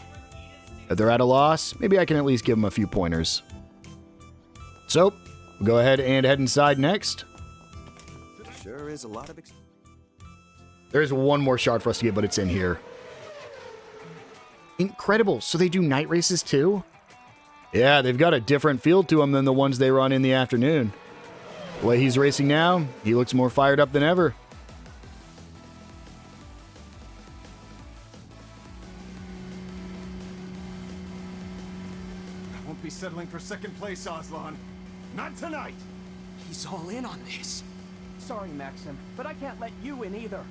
If they're at a loss, maybe I can at least give them a few pointers. So, we'll go ahead and head inside next. Sure is a lot of There's one more shard for us to get, but it's in here. Incredible. So they do night races too? Yeah, they've got a different feel to them than the ones they run in the afternoon. The way he's racing now, he looks more fired up than ever. I won't be settling for second place, Aslan. Not tonight! He's all in on this. Sorry, Maxim, but I can't let you in either.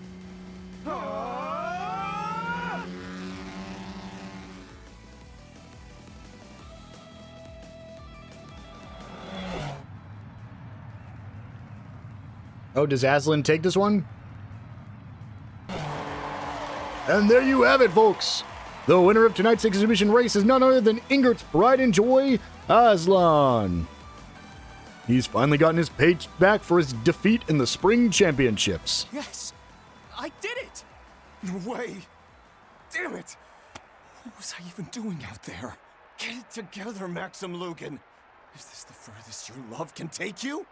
Oh, does Aslan take this one? And there you have it, folks. The winner of tonight's exhibition race is none other than Ingrid's pride and joy, Aslan. He's finally gotten his page back for his defeat in the Spring Championships. Yes, I did it! No way! Damn it! What was I even doing out there? Get it together, Maxim Lugan! Is this the furthest your love can take you?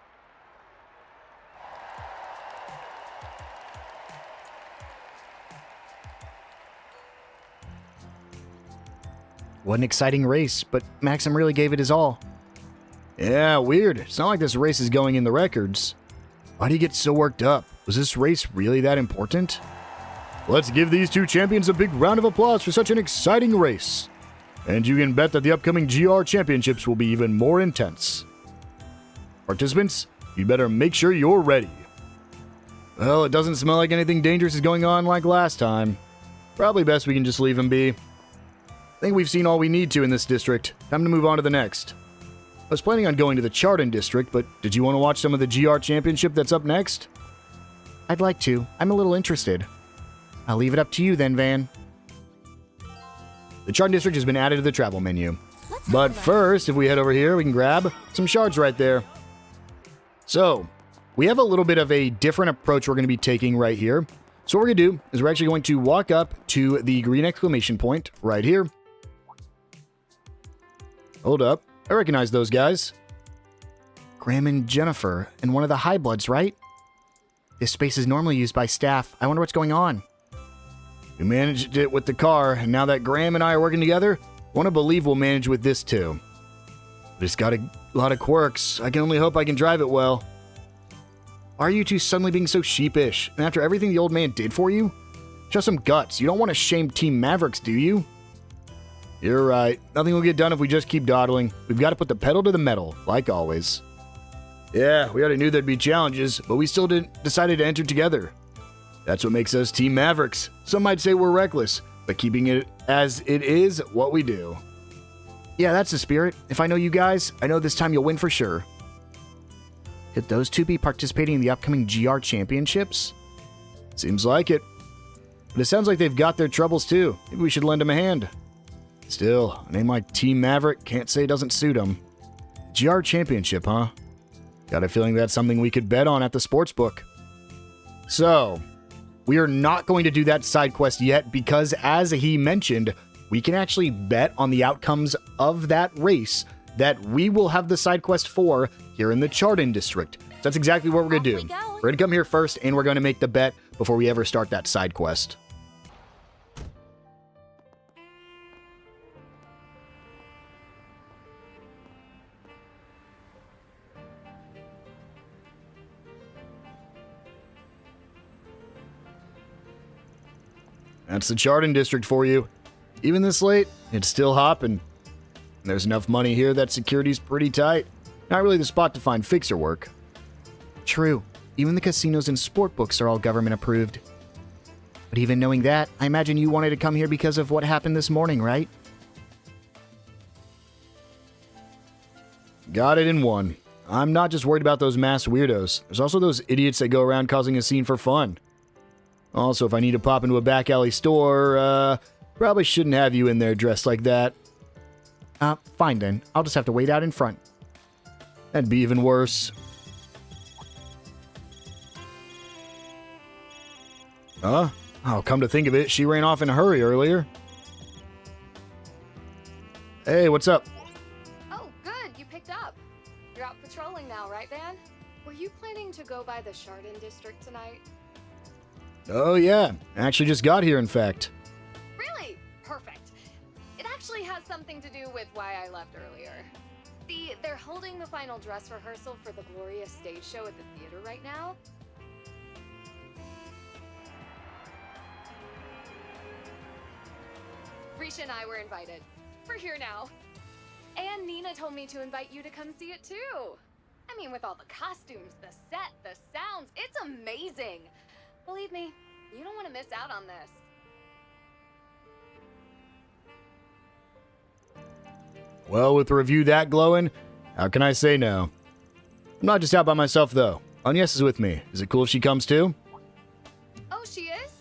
What an exciting race, but Maxim really gave it his all. Yeah, weird. It's not like this race is going in the records. Why do you get so worked up? Was this race really that important? Let's give these two champions a big round of applause for such an exciting race. And you can bet that the upcoming GR Championships will be even more intense. Participants, you better make sure you're ready. Well, it doesn't smell like anything dangerous is going on like last time. Probably best we can just leave him be. I think we've seen all we need to in this district. Time to move on to the next. I was planning on going to the Chardon district, but did you want to watch some of the GR Championship that's up next? I'd like to. I'm a little interested. I'll leave it up to you then, Van. The Chart District has been added to the travel menu. But first, if we head over here, we can grab some shards right there. So, we have a little bit of a different approach we're going to be taking right here. So what we're going to do is we're actually going to walk up to the green exclamation point right here. Hold up. I recognize those guys. Graham and Jennifer, and one of the High Bloods, right? This space is normally used by staff. I wonder what's going on. We managed it with the car, and now that Graham and I are working together, I want to believe we'll manage with this too. But it's got a lot of quirks. I can only hope I can drive it well. Why are you two suddenly being so sheepish? And after everything the old man did for you? Show some guts. You don't want to shame Team Mavericks, do you? You're right. Nothing will get done if we just keep dawdling. We've got to put the pedal to the metal, like always. Yeah, we already knew there'd be challenges, but we still decided to enter together. That's what makes us Team Mavericks. Some might say we're reckless, but keeping it as it is what we do. Yeah, that's the spirit. If I know you guys, I know this time you'll win for sure. Could those two be participating in the upcoming GR championships? Seems like it. But it sounds like they've got their troubles too. Maybe we should lend them a hand. Still, a name like Team Maverick can't say it doesn't suit them. GR championship, huh? Got a feeling that's something we could bet on at the sportsbook. So, we are not going to do that side quest yet because, as he mentioned, we can actually bet on the outcomes of that race that we will have the side quest for here in the Chardon District. So that's exactly what we're going to do. We're going to come here first, and we're going to make the bet before we ever start that side quest. That's the Chardon District for you. Even this late, it's still hopping. There's enough money here that security's pretty tight. Not really the spot to find fixer work. True. Even the casinos and sport books are all government approved. But even knowing that, I imagine you wanted to come here because of what happened this morning, right? Got it in one. I'm not just worried about those mass weirdos. There's also those idiots that go around causing a scene for fun. Also, if I need to pop into a back alley store, probably shouldn't have you in there dressed like that. Fine then. I'll just have to wait out in front. That'd be even worse. Huh? Oh, come to think of it, she ran off in a hurry earlier. Hey, what's up? Oh, good. You picked up. You're out patrolling now, right, Van? Were you planning to go by the Chardon District tonight? Oh, yeah. Actually just got here, in fact. Really? Perfect. It actually has something to do with why I left earlier. See, they're holding the final dress rehearsal for the glorious stage show at the theater right now. Risha and I were invited. We're here now. And Nina told me to invite you to come see it too. I mean, with all the costumes, the set, the sounds, it's amazing. Believe me, you don't want to miss out on this. Well, with a review that glowing, how can I say no? I'm not just out by myself, though. Agnes is with me. Is it cool if she comes too? Oh, she is?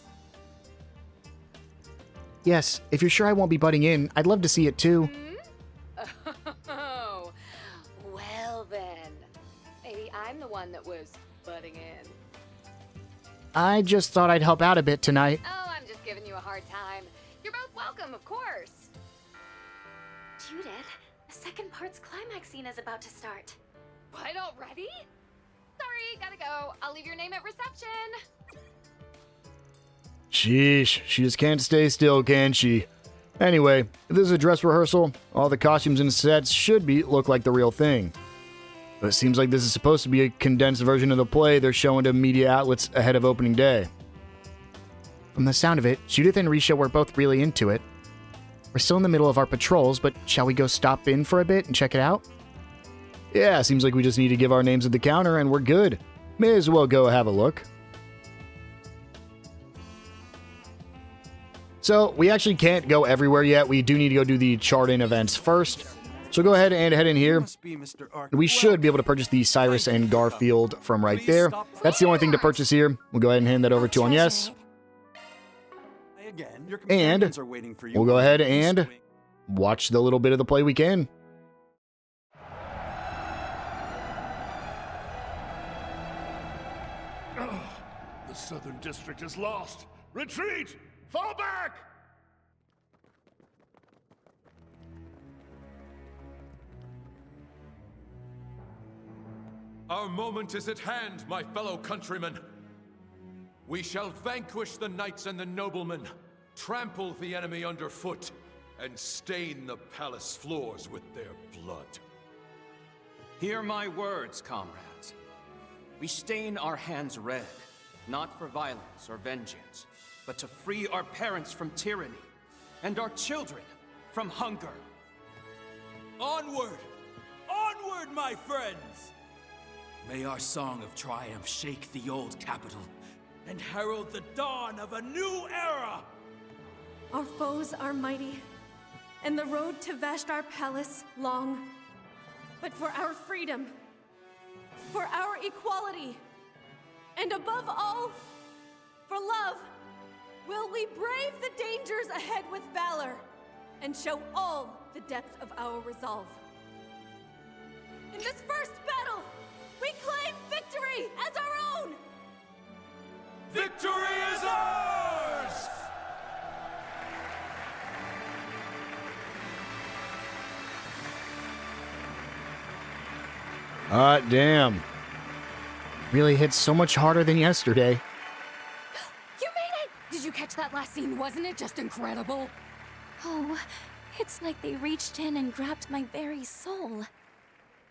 Yes, if you're sure I won't be butting in, I'd love to see it too. Oh, well then. Maybe I'm the one that was butting in. I just thought I'd help out a bit tonight. Oh, I'm just giving you a hard time. You're both welcome, of course. Judith, the second part's climax scene is about to start. What, already? Sorry, gotta go. I'll leave your name at reception. Sheesh, she just can't stay still, can she? Anyway, if this is a dress rehearsal, all the costumes and sets should look like the real thing. But it seems like this is supposed to be a condensed version of the play they're showing to media outlets ahead of opening day. From the sound of it, Judith and Risha were both really into it. We're still in the middle of our patrols, but shall we go stop in for a bit and check it out? Yeah, seems like we just need to give our names at the counter and we're good. May as well go have a look. So, we actually can't go everywhere yet. We do need to go do the Chardon events first. So go ahead and head in here. Must be Mr. Ark. We should be able to purchase the Cyrus and Garfield from right there. That's the only thing to purchase here. We'll go ahead and hand that over to on yes. Again, your And companions are waiting for you. we'll go ahead and watch the little bit of the play we can. The Southern District is lost. Retreat! Fall back! Our moment is at hand, my fellow countrymen. We shall vanquish the knights and the noblemen, trample the enemy underfoot, and stain the palace floors with their blood. Hear my words, comrades. We stain our hands red, not for violence or vengeance, but to free our parents from tyranny, and our children from hunger. Onward! Onward, my friends! May our song of triumph shake the old capital and herald the dawn of a new era! Our foes are mighty, and the road to Vashtar Palace long. But for our freedom, for our equality, and above all, for love, will we brave the dangers ahead with valor and show all the depth of our resolve. In this first battle, we claim victory as our own! Victory is ours! Damn. Really hit so much harder than yesterday. You made it! Did you catch that last scene? Wasn't it just incredible? Oh, it's like they reached in and grabbed my very soul.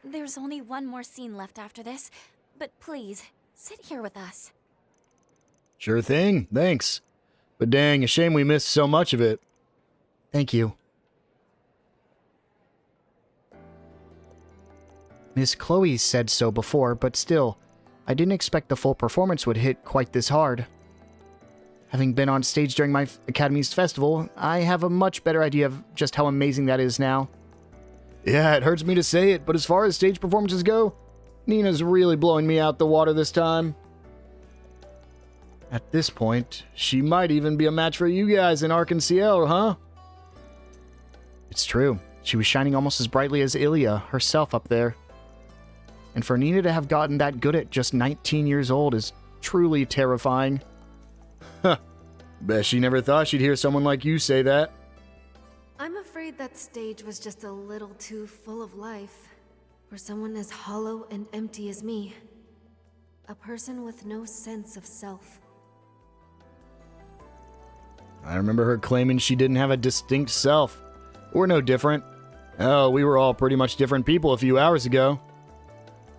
There's only one more scene left after this, but please, sit here with us. Sure thing, thanks. But dang, a shame we missed so much of it. Thank you. Miss Chloe said so before, but still, I didn't expect the full performance would hit quite this hard. Having been on stage during my Academy's festival, I have a much better idea of just how amazing that is now. Yeah, it hurts me to say it, but as far as stage performances go, Nina's really blowing me out the water this time. At this point, she might even be a match for you guys in Ark and Ciel, huh? It's true. She was shining almost as brightly as Ilya herself up there. And for Nina to have gotten that good at just 19 years old is truly terrifying. Huh. Bet she never thought she'd hear someone like you say that. I'm afraid that stage was just a little too full of life for someone as hollow and empty as me. A person with no sense of self. I remember her claiming she didn't have a distinct self. We're no different. Oh, we were all pretty much different people a few hours ago.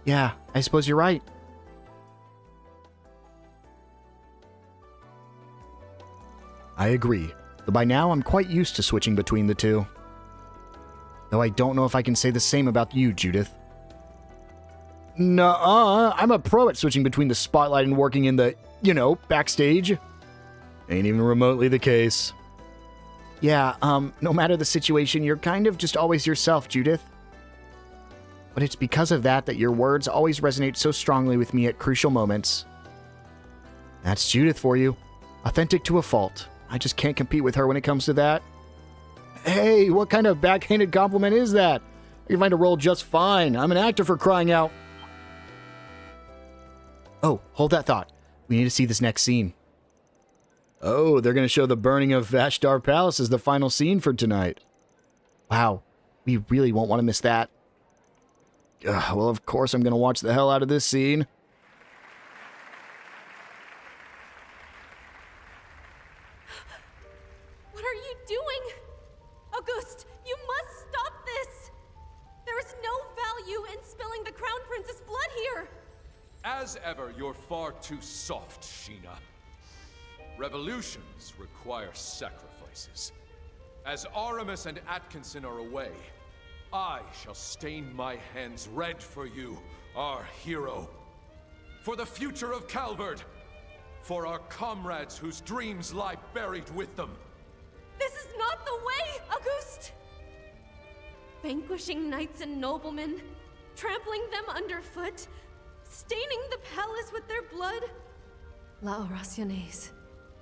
Yeah, I suppose you're right. I agree, but by now I'm quite used to switching between the two. Though I don't know if I can say the same about you, Judith. Nuh-uh, I'm a pro at switching between the spotlight and working in the, backstage. Ain't even remotely the case. Yeah, no matter the situation, you're kind of just always yourself, Judith. But it's because of that your words always resonate so strongly with me at crucial moments. That's Judith for you. Authentic to a fault. I just can't compete with her when it comes to that. Hey, what kind of backhanded compliment is that? I can find a role just fine. I'm an actor for crying out. Oh, hold that thought. We need to see this next scene. Oh, they're going to show the burning of Vashtar Palace as the final scene for tonight. Wow, we really won't want to miss that. Well, of course I'm going to watch the hell out of this scene. What are you doing? Auguste, you must stop this! There is no value in spilling the Crown Prince's blood here! As ever, you're far too soft, Sheena. Revolutions require sacrifices. As Aramis and Atkinson are away, I shall stain my hands red for you, our hero. For the future of Calvard. For our comrades whose dreams lie buried with them. This is not the way, Auguste! vanquishing knights and noblemen, trampling them underfoot, staining the palace with their blood. La oraciones.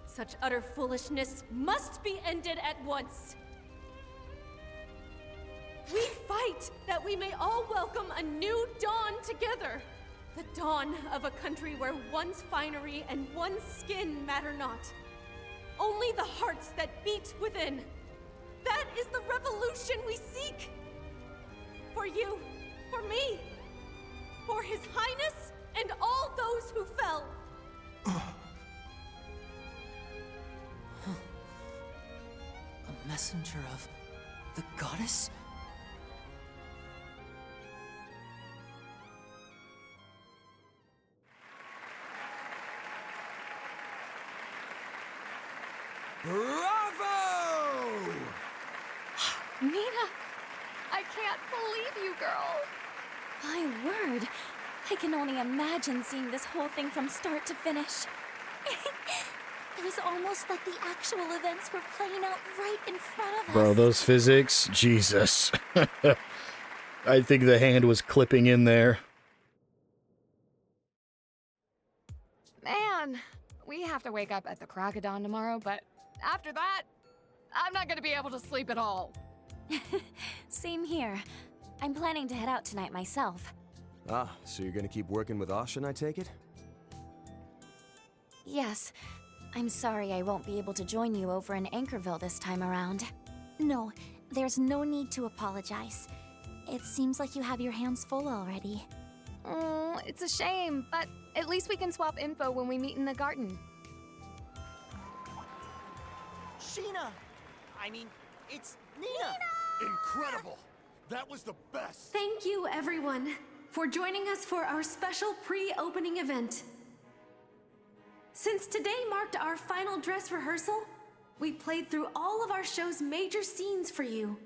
Such utter foolishness must be ended at once. We fight that we may all welcome a new dawn together. The dawn of a country where one's finery and one's skin matter not. Only the hearts that beat within. That is the revolution we seek. For you, for me, for His Highness and all those who fell. A messenger of the goddess? Bravo! Nina! I can't believe you, girl! My word! I can only imagine seeing this whole thing from start to finish. It was almost like the actual events were playing out right in front of us. Bro, those physics, Jesus. I think the hand was clipping in there. Man, we have to wake up at the crack of dawn tomorrow, but after that, I'm not gonna be able to sleep at all. Same here. I'm planning to head out tonight myself. Ah, so you're gonna keep working with Ashen, I take it? Yes. I'm sorry I won't be able to join you over in Anchorville this time around. No, there's no need to apologize. It seems like you have your hands full already. It's a shame, but at least we can swap info when we meet in the garden. Sheena! I mean, it's Nina! Incredible! That was the best! Thank you, everyone, for joining us for our special pre-opening event. Since today marked our final dress rehearsal, we played through all of our show's major scenes for you.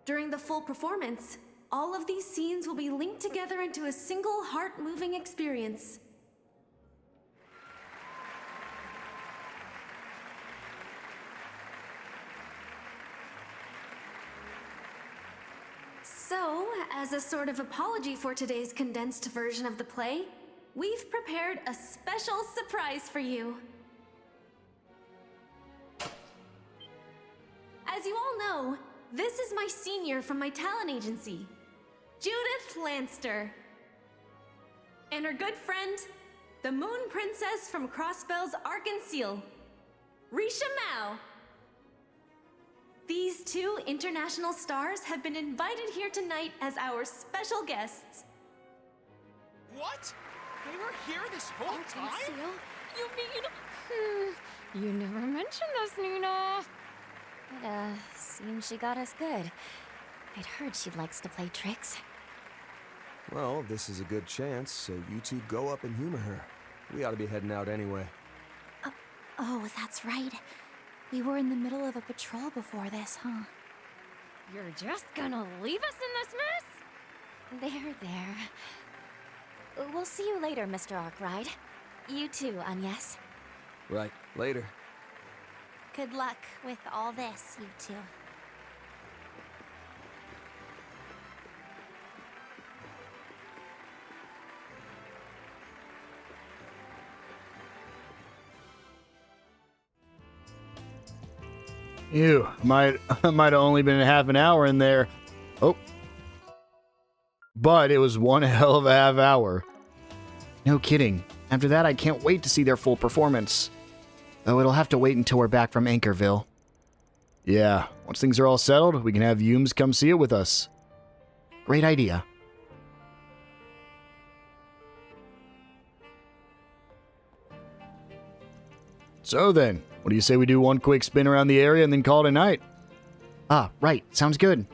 During the full performance, all of these scenes will be linked together into a single heart-moving experience. So, as a sort of apology for today's condensed version of the play, we've prepared a special surprise for you. As you all know, this is my senior from my talent agency, Judith Lanster. And her good friend, the Moon Princess from Crossbell's Ark and Seal, Risha Mao. These two international stars have been invited here tonight as our special guests. What? They were here this whole time? You mean... You never mentioned this, Nina. It, seems she got us good. I'd heard she likes to play tricks. Well, this is a good chance, so you two go up and humor her. We ought to be heading out anyway. Oh, that's right. We were in the middle of a patrol before this, huh? You're just gonna leave us in this mess? There. We'll see you later, Mr. Arkwright. You too, Agnes. Right, later. Good luck with all this, you two. Ew, might have only been half an hour in there. Oh. But it was one hell of a half hour. No kidding. After that, I can't wait to see their full performance. Though it'll have to wait until we're back from Anchorville. Yeah, once things are all settled, we can have Yumes come see it with us. Great idea. So then, what do you say we do one quick spin around the area and then call it a night? Ah, right. Sounds good.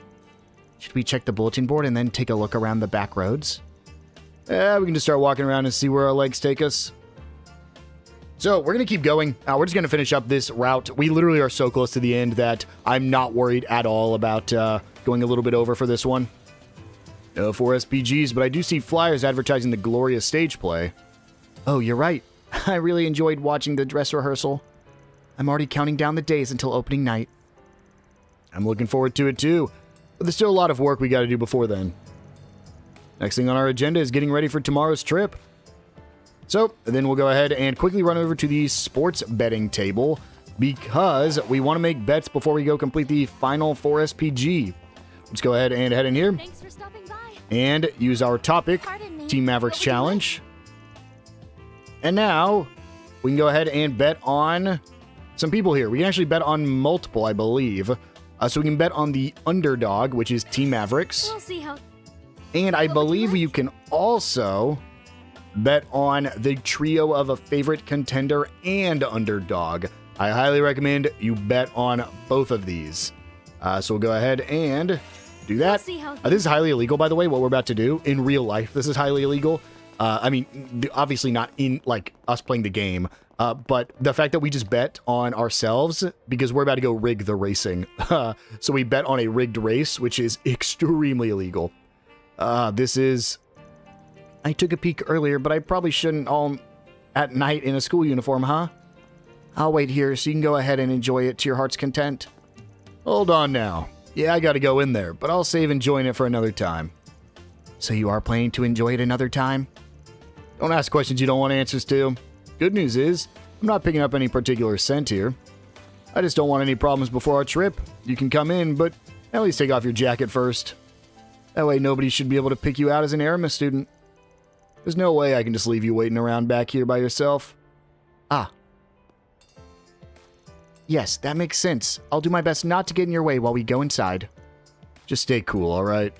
Should we check the bulletin board and then take a look around the back roads? Yeah, we can just start walking around and see where our legs take us. So, we're going to keep going. We're just going to finish up this route. We literally are so close to the end that I'm not worried at all about going a little bit over for this one. No 4 SPGs, but I do see flyers advertising the glorious stage play. Oh, you're right. I really enjoyed watching the dress rehearsal. I'm already counting down the days until opening night. I'm looking forward to it too. But there's still a lot of work we got to do before then. Next thing on our agenda is getting ready for tomorrow's trip. So, then we'll go ahead and quickly run over to the sports betting table because we want to make bets before we go complete the final 4SPG. Let's go ahead and head in here. Thanks for stopping by. And use our topic, Team Mavericks Challenge. And now, we can go ahead and bet on some people here. We can actually bet on multiple, I believe. So we can bet on the underdog, which is Team Mavericks. We'll see how. And I believe you can also bet on the trio of a favorite contender and underdog. I highly recommend you bet on both of these. So we'll go ahead and do that. This is highly illegal, by the way, what we're about to do. In real life, this is highly illegal. I mean, obviously not in, like, us playing the game. But the fact that we just bet on ourselves, because we're about to go rig the racing. So we bet on a rigged race, which is extremely illegal. This is... I took a peek earlier, but I probably shouldn't all at night in a school uniform, huh? I'll wait here so you can go ahead and enjoy it to your heart's content. Hold on now. Yeah, I gotta go in there, but I'll save enjoying it for another time. So you are planning to enjoy it another time? Don't ask questions you don't want answers to. Good news is, I'm not picking up any particular scent here. I just don't want any problems before our trip. You can come in, but at least take off your jacket first. That way nobody should be able to pick you out as an Aramis student. There's no way I can just leave you waiting around back here by yourself. Ah. Yes, that makes sense. I'll do my best not to get in your way while we go inside. Just stay cool, alright?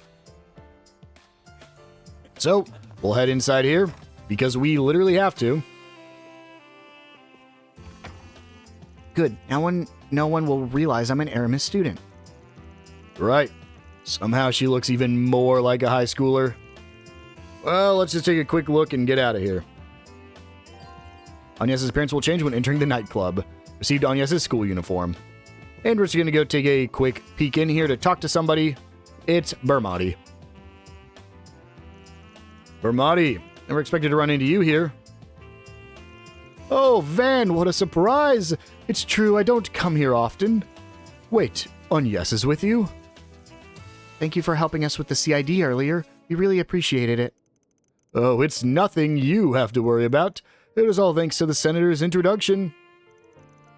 So, we'll head inside here, because we literally have to. Good. Now no one will realize I'm an Aramis student. Right. Somehow she looks even more like a high schooler. Well, let's just take a quick look and get out of here. Agnes's appearance will change when entering the nightclub. Received Agnes's school uniform. And we're just going to go take a quick peek in here to talk to somebody. It's Bermati. Bermati, never expected to run into you here. Oh, Van, what a surprise! It's true, I don't come here often. Wait, Agnes is with you? Thank you for helping us with the CID earlier. We really appreciated it. Oh, it's nothing you have to worry about. It was all thanks to the Senator's introduction.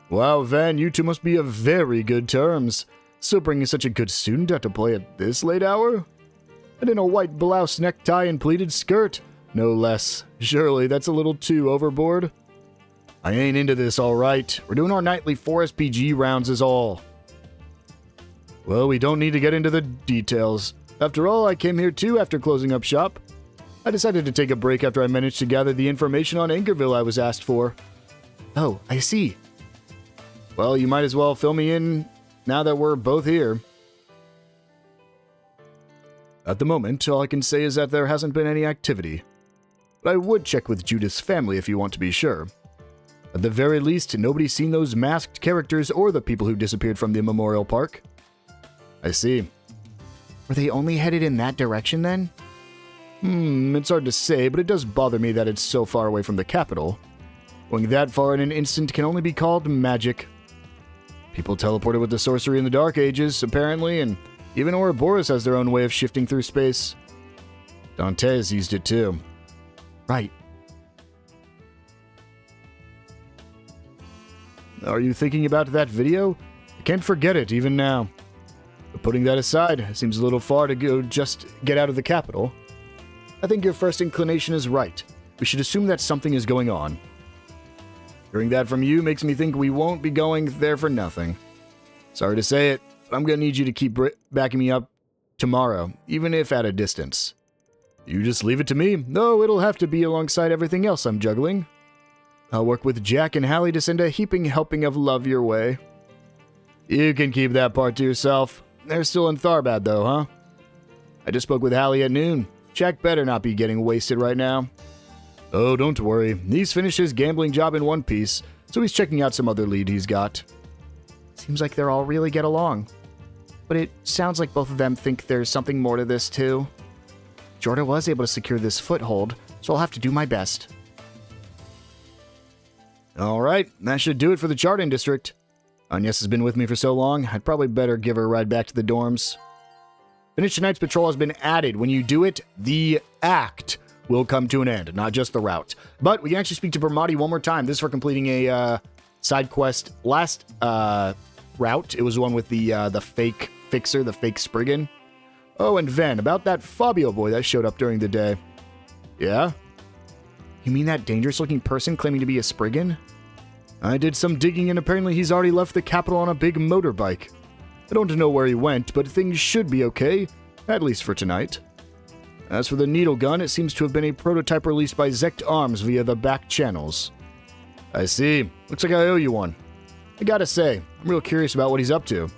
Wow, Van, you two must be of very good terms. Still bringing such a good student out to play at this late hour? And in a white blouse, necktie, and pleated skirt, no less. Surely that's a little too overboard. I ain't into this, all right. We're doing our nightly 4SPG rounds is all. Well, we don't need to get into the details. After all, I came here too after closing up shop. I decided to take a break after I managed to gather the information on Anchorville I was asked for. Oh, I see. Well, you might as well fill me in now that we're both here. At the moment, all I can say is that there hasn't been any activity. But I would check with Judith's family if you want to be sure. At the very least, nobody's seen those masked characters or the people who disappeared from the Memorial Park. I see. Were they only headed in that direction then? It's hard to say, but it does bother me that it's so far away from the capital. Going that far in an instant can only be called magic. People teleported with the sorcery in the Dark Ages, apparently, and even Ouroboros has their own way of shifting through space. Dantes used it too. Right. Are you thinking about that video? I can't forget it, even now. But putting that aside, it seems a little far to go just get out of the capital. I think your first inclination is right. We should assume that something is going on. Hearing that from you makes me think we won't be going there for nothing. Sorry to say it, but I'm gonna need you to keep backing me up tomorrow, even if at a distance. You just leave it to me, though it'll have to be alongside everything else I'm juggling. I'll work with Jack and Hallie to send a heaping helping of love your way. You can keep that part to yourself. They're still in Tharbad though, huh? I just spoke with Hallie at noon. Jack better not be getting wasted right now. Oh, don't worry. He's finished his gambling job in one piece, so he's checking out some other lead he's got. Seems like they're all really get along. But it sounds like both of them think there's something more to this too. Jordan was able to secure this foothold, so I'll have to do my best. Alright, that should do it for the Chardon District. Agnes has been with me for so long, I'd probably better give her a ride back to the dorms. Finish tonight's patrol has been added. When you do it, the act will come to an end, not just the route. But we can actually speak to Bermati one more time. This is for completing a side quest. Last route, it was the one with the fake fixer, the fake Spriggan. Oh, and Ven, about that Fabio boy that showed up during the day. Yeah? You mean that dangerous-looking person claiming to be a Spriggan? I did some digging and apparently he's already left the capital on a big motorbike. I don't know where he went, but things should be okay, at least for tonight. As for the needle gun, it seems to have been a prototype released by Zect Arms via the back channels. I see. Looks like I owe you one. I gotta say, I'm real curious about what he's up to.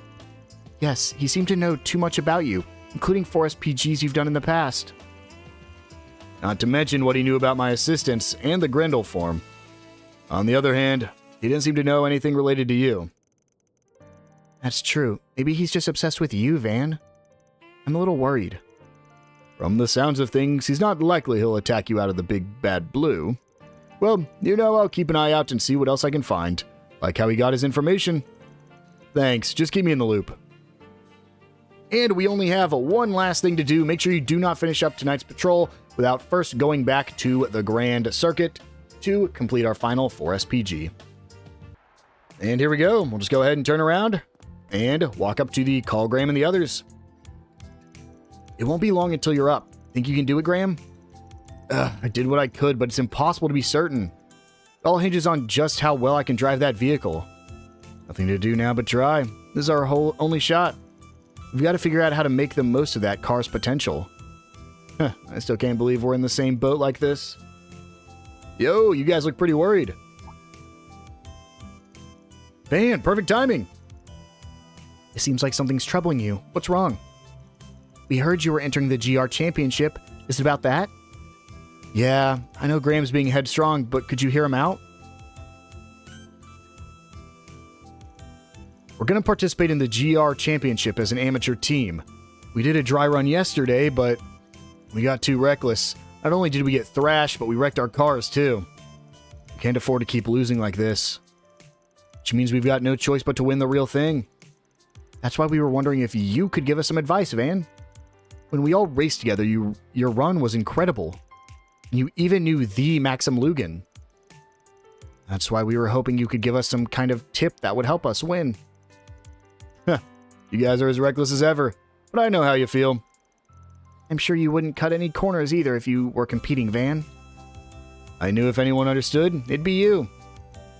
Yes, he seemed to know too much about you, including 4SPGs you've done in the past. Not to mention what he knew about my assistants and the Grendel form. On the other hand, he didn't seem to know anything related to you. That's true. Maybe he's just obsessed with you, Van. I'm a little worried. From the sounds of things, he's not likely he'll attack you out of the big bad blue. Well, you know, I'll keep an eye out and see what else I can find. Like how he got his information. Thanks, just keep me in the loop. And we only have one last thing to do. Make sure you do not finish up tonight's patrol without first going back to the Grand Circuit to complete our final 4SPG. And here we go. We'll just go ahead and turn around and walk up to the Call Graham and the others. It won't be long until you're up. Think you can do it, Graham? I did what I could, but it's impossible to be certain. It all hinges on just how well I can drive that vehicle. Nothing to do now but try. This is our only shot. We've got to figure out how to make the most of that car's potential. I still can't believe we're in the same boat like this. Yo, you guys look pretty worried. Van, perfect timing. It seems like something's troubling you. What's wrong? We heard you were entering the GR Championship. Is it about that? Yeah, I know Graham's being headstrong, but could you hear him out? We're going to participate in the GR Championship as an amateur team. We did a dry run yesterday, but we got too reckless. Not only did we get thrashed, but we wrecked our cars too. We can't afford to keep losing like this. Which means we've got no choice but to win the real thing. That's why we were wondering if you could give us some advice, Van. When we all raced together, your run was incredible. You even knew the Maxim Lugan. That's why we were hoping you could give us some kind of tip that would help us win. You guys are as reckless as ever, but I know how you feel. I'm sure you wouldn't cut any corners either if you were competing, Van. I knew if anyone understood, it'd be you.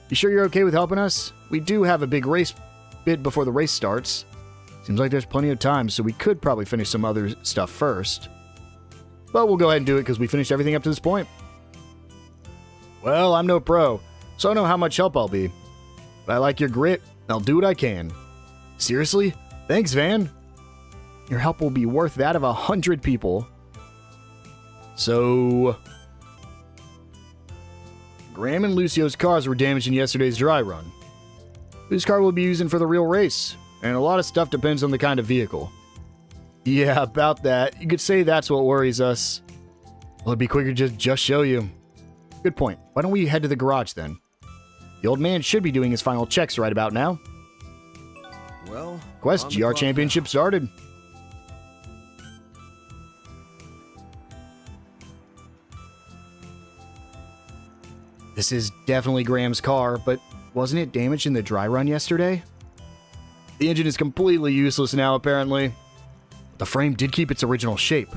You sure you're okay with helping us? We do have a big race bit before the race starts. Seems like there's plenty of time, so we could probably finish some other stuff first. But we'll go ahead and do it because we finished everything up to this point. Well, I'm no pro, so I don't know how much help I'll be. But I like your grit, and I'll do what I can. Seriously? Thanks, Van. Your help will be worth that of 100 people. So... Graham and Lucio's cars were damaged in yesterday's dry run. Whose car will be using for the real race? And a lot of stuff depends on the kind of vehicle. Yeah, about that. You could say that's what worries us. Well, it'd be quicker to just show you. Good point. Why don't we head to the garage then? The old man should be doing his final checks right about now. Well, Quest GR Championship started. This is definitely Graham's car, but wasn't it damaged in the dry run yesterday? The engine is completely useless now, apparently. The frame did keep its original shape.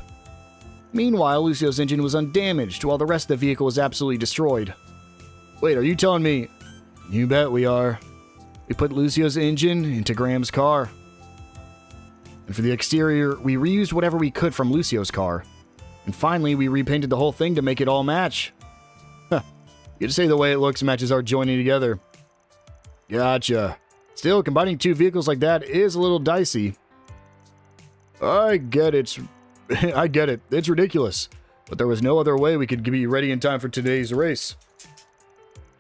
Meanwhile, Lucio's engine was undamaged, while the rest of the vehicle was absolutely destroyed. Wait, are you telling me? You bet we are. We put Lucio's engine into Graham's car. And for the exterior, we reused whatever we could from Lucio's car. And finally, we repainted the whole thing to make it all match. Huh. You'd say the way it looks matches our joining together. Gotcha. Still, combining two vehicles like that is a little dicey. I get it. It's ridiculous. But there was no other way we could be ready in time for today's race.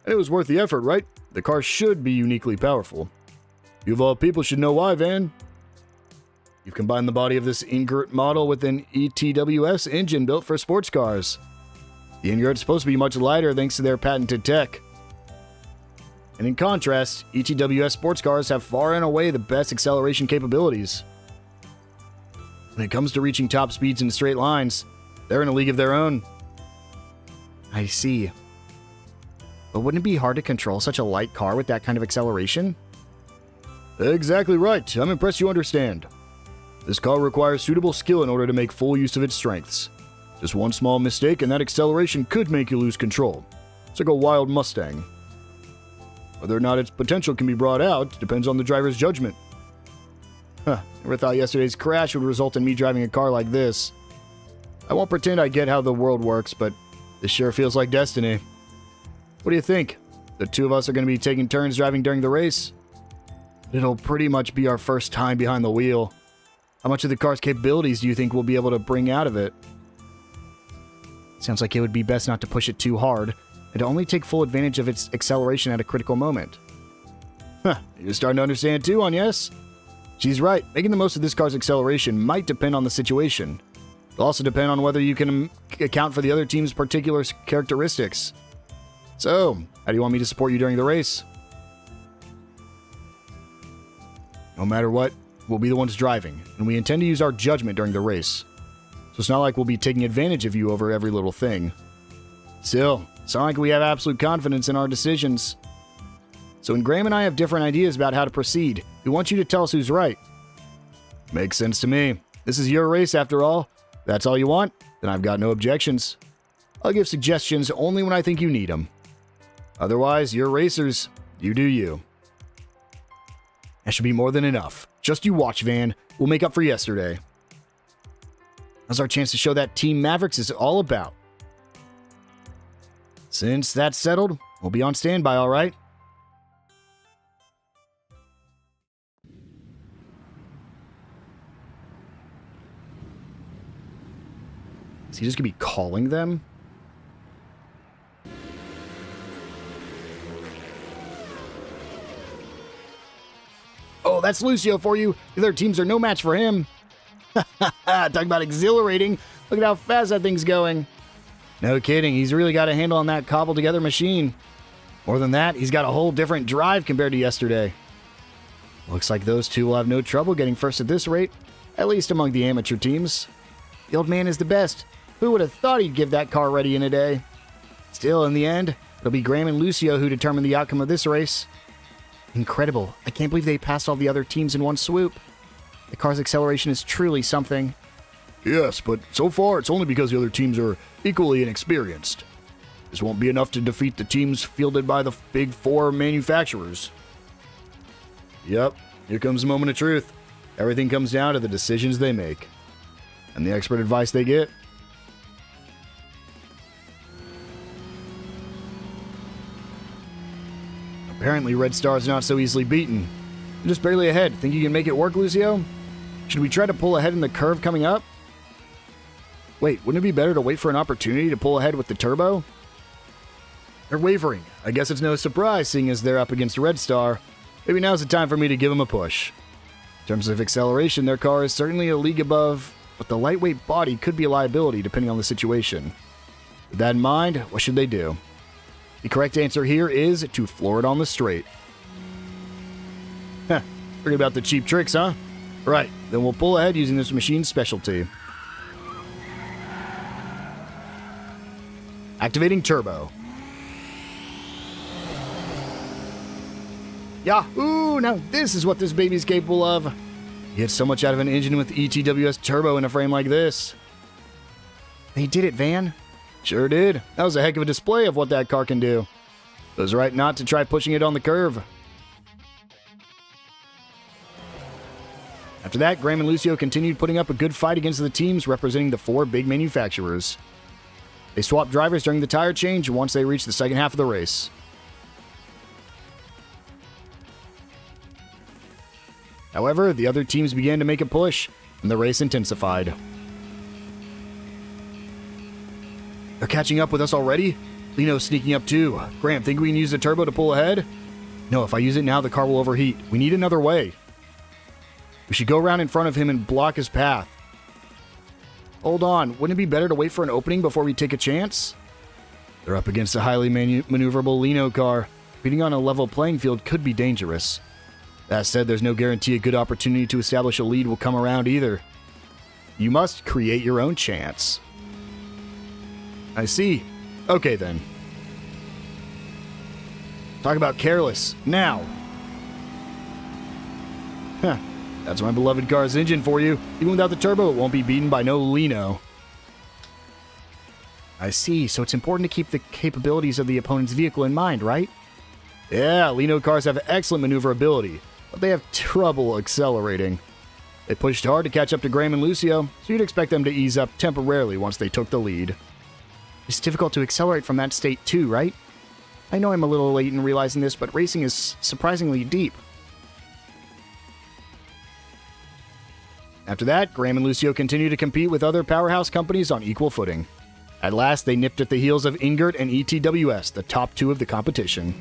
And it was worth the effort, right? The car should be uniquely powerful. You of all people should know why, Van. You've combined the body of this Ingert model with an ETWS engine built for sports cars. The Ingert's supposed to be much lighter thanks to their patented tech. and in contrast, ETWS sports cars have far and away the best acceleration capabilities. When it comes to reaching top speeds in straight lines, they're in a league of their own. I see. But wouldn't it be hard to control such a light car with that kind of acceleration? Exactly right. I'm impressed you understand. This car requires suitable skill in order to make full use of its strengths. Just one small mistake and that acceleration could make you lose control. It's like a wild Mustang. Whether or not its potential can be brought out depends on the driver's judgment. Never thought yesterday's crash would result in me driving a car like this. I won't pretend I get how the world works, but this sure feels like destiny. What do you think? The two of us are going to be taking turns driving during the race? It'll pretty much be our first time behind the wheel. How much of the car's capabilities do you think we'll be able to bring out of it? Sounds like it would be best not to push it too hard, and to only take full advantage of its acceleration at a critical moment. You're starting to understand too, yes? She's right. Making the most of this car's acceleration might depend on the situation. It'll also depend on whether you can account for the other team's particular characteristics. So, how do you want me to support you during the race? No matter what, we'll be the ones driving, and we intend to use our judgment during the race. So it's not like we'll be taking advantage of you over every little thing. Still, it's not like we have absolute confidence in our decisions. So when Graham and I have different ideas about how to proceed, we want you to tell us who's right. Makes sense to me. This is your race after all. If that's all you want, then I've got no objections. I'll give suggestions only when I think you need them. Otherwise, you're racers. You do you. That should be more than enough. Just you watch, Van. We'll make up for yesterday. Now's our chance to show that Team Mavericks is all about. Since that's settled, we'll be on standby, all right? Is he just going to be calling them? Oh, that's Lucio for you. The other teams are no match for him. Talk about exhilarating. Look at how fast that thing's going. No kidding, he's really got a handle on that cobbled together machine. More than that, he's got a whole different drive compared to yesterday. Looks like those two will have no trouble getting first at this rate, at least among the amateur teams. The old man is the best. Who would have thought he'd give that car ready in a day? Still, in the end, it'll be Graham and Lucio who determine the outcome of this race. Incredible. I can't believe they passed all the other teams in one swoop. The car's acceleration is truly something. Yes, but so far it's only because the other teams are equally inexperienced. This won't be enough to defeat the teams fielded by the big four manufacturers. Yep, here comes the moment of truth. Everything comes down to the decisions they make. And the expert advice they get. Apparently Red Star's not so easily beaten. You're just barely ahead. Think you can make it work, Lucio? Should we try to pull ahead in the curve coming up? Wait, wouldn't it be better to wait for an opportunity to pull ahead with the turbo? They're wavering. I guess it's no surprise, seeing as they're up against Red Star. Maybe now's the time for me to give them a push. In terms of acceleration, their car is certainly a league above, but the lightweight body could be a liability depending on the situation. With that in mind, what should they do? The correct answer here is to floor it on the straight. Forget about the cheap tricks, huh? Right, then we'll pull ahead using this machine's specialty. Activating turbo. Yahoo! Now this is what this baby's capable of. You get so much out of an engine with ETWS turbo in a frame like this. They did it, Van. Sure did. That was a heck of a display of what that car can do. It was right not to try pushing it on the curve. After that, Graham and Lucio continued putting up a good fight against the teams representing the four big manufacturers. They swapped drivers during the tire change once they reached the second half of the race. However, the other teams began to make a push, and the race intensified. They're catching up with us already? Lino's sneaking up too. Graham, think we can use the turbo to pull ahead? No, if I use it now, the car will overheat. We need another way. We should go around in front of him and block his path. Hold on, wouldn't it be better to wait for an opening before we take a chance? They're up against a highly maneuverable Lino car. Being on a level playing field could be dangerous. That said, there's no guarantee a good opportunity to establish a lead will come around either. You must create your own chance. I see. Okay then. Talk about careless. Now! Huh. That's my beloved car's engine for you. Even without the turbo, it won't be beaten by no Lino. I see, so it's important to keep the capabilities of the opponent's vehicle in mind, right? Yeah, Lino cars have excellent maneuverability, but they have trouble accelerating. They pushed hard to catch up to Graham and Lucio, so you'd expect them to ease up temporarily once they took the lead. It's difficult to accelerate from that state too, right? I know I'm a little late in realizing this, but racing is surprisingly deep. After that, Graham and Lucio continue to compete with other powerhouse companies on equal footing. At last, they nipped at the heels of Ingert and ETWS, the top two of the competition.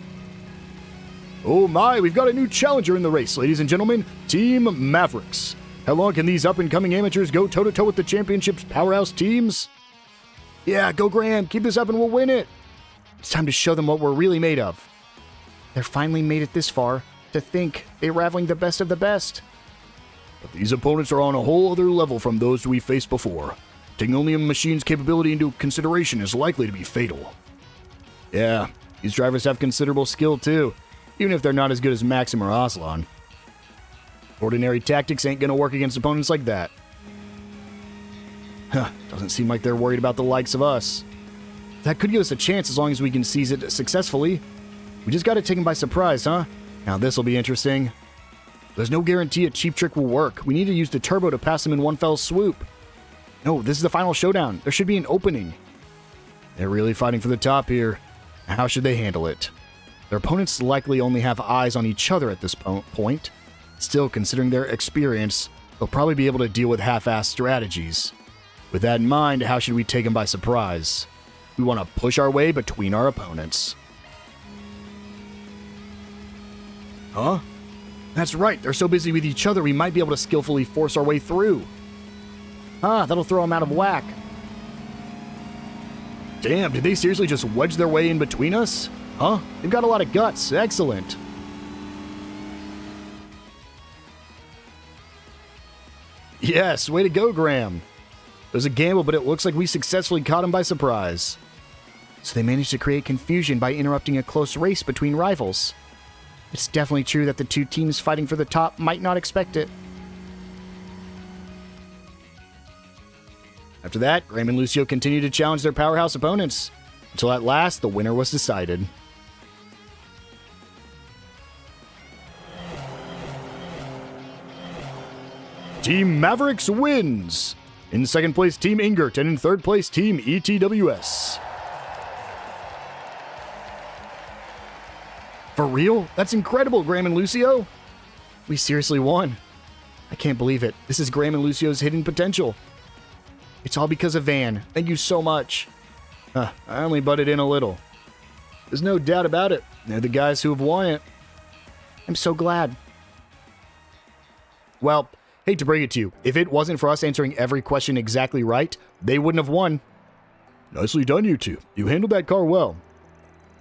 Oh my, we've got a new challenger in the race, ladies and gentlemen, Team Mavericks. How long can these up-and-coming amateurs go toe-to-toe with the championship's powerhouse teams? Yeah, go Graham, keep this up and we'll win it. It's time to show them what we're really made of. They're finally made it this far. To think they're raveling the best of the best. But these opponents are on a whole other level from those we faced before. Taking only a machine's capability into consideration is likely to be fatal. Yeah, these drivers have considerable skill too, even if they're not as good as Maxim or Aslan. Ordinary tactics ain't gonna work against opponents like that. Huh, doesn't seem like they're worried about the likes of us. That could give us a chance as long as we can seize it successfully. We just gotta take them by surprise, huh? Now this'll be interesting. There's no guarantee a cheap trick will work. We need to use the turbo to pass them in one fell swoop. No, this is the final showdown. There should be an opening. They're really fighting for the top here. How should they handle it? Their opponents likely only have eyes on each other at this point. Still, considering their experience, they'll probably be able to deal with half-assed strategies. With that in mind, how should we take them by surprise? We want to push our way between our opponents. Huh? That's right, they're so busy with each other we might be able to skillfully force our way through. That'll throw them out of whack. Damn, did they seriously just wedge their way in between us? Huh? They've got a lot of guts. Excellent. Yes, way to go, Graham. It was a gamble, but it looks like we successfully caught him by surprise. So they managed to create confusion by interrupting a close race between rivals. It's definitely true that the two teams fighting for the top might not expect it. After that, Graham and Lucio continued to challenge their powerhouse opponents, until at last the winner was decided. Team Mavericks wins! In second place, Team Ingert, and in third place, Team ETWS. For real? That's incredible, Graham and Lucio! We seriously won. I can't believe it. This is Graham and Lucio's hidden potential. It's all because of Van. Thank you so much. I only butted in a little. There's no doubt about it. They're the guys who have won it. I'm so glad. Well, hate to break it to you. If it wasn't for us answering every question exactly right, they wouldn't have won. Nicely done, you two. You handled that car well.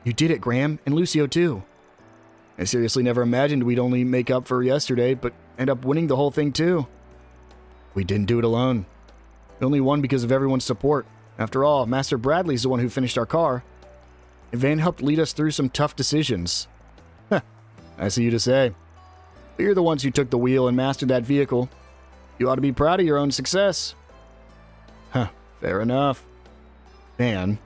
You did it, Graham, and Lucio too. I seriously never imagined we'd only make up for yesterday, but end up winning the whole thing too. We didn't do it alone. We only won because of everyone's support. After all, Master Bradley's the one who finished our car. And Van helped lead us through some tough decisions. I see you to say. But you're the ones who took the wheel and mastered that vehicle. You ought to be proud of your own success. Fair enough. Van,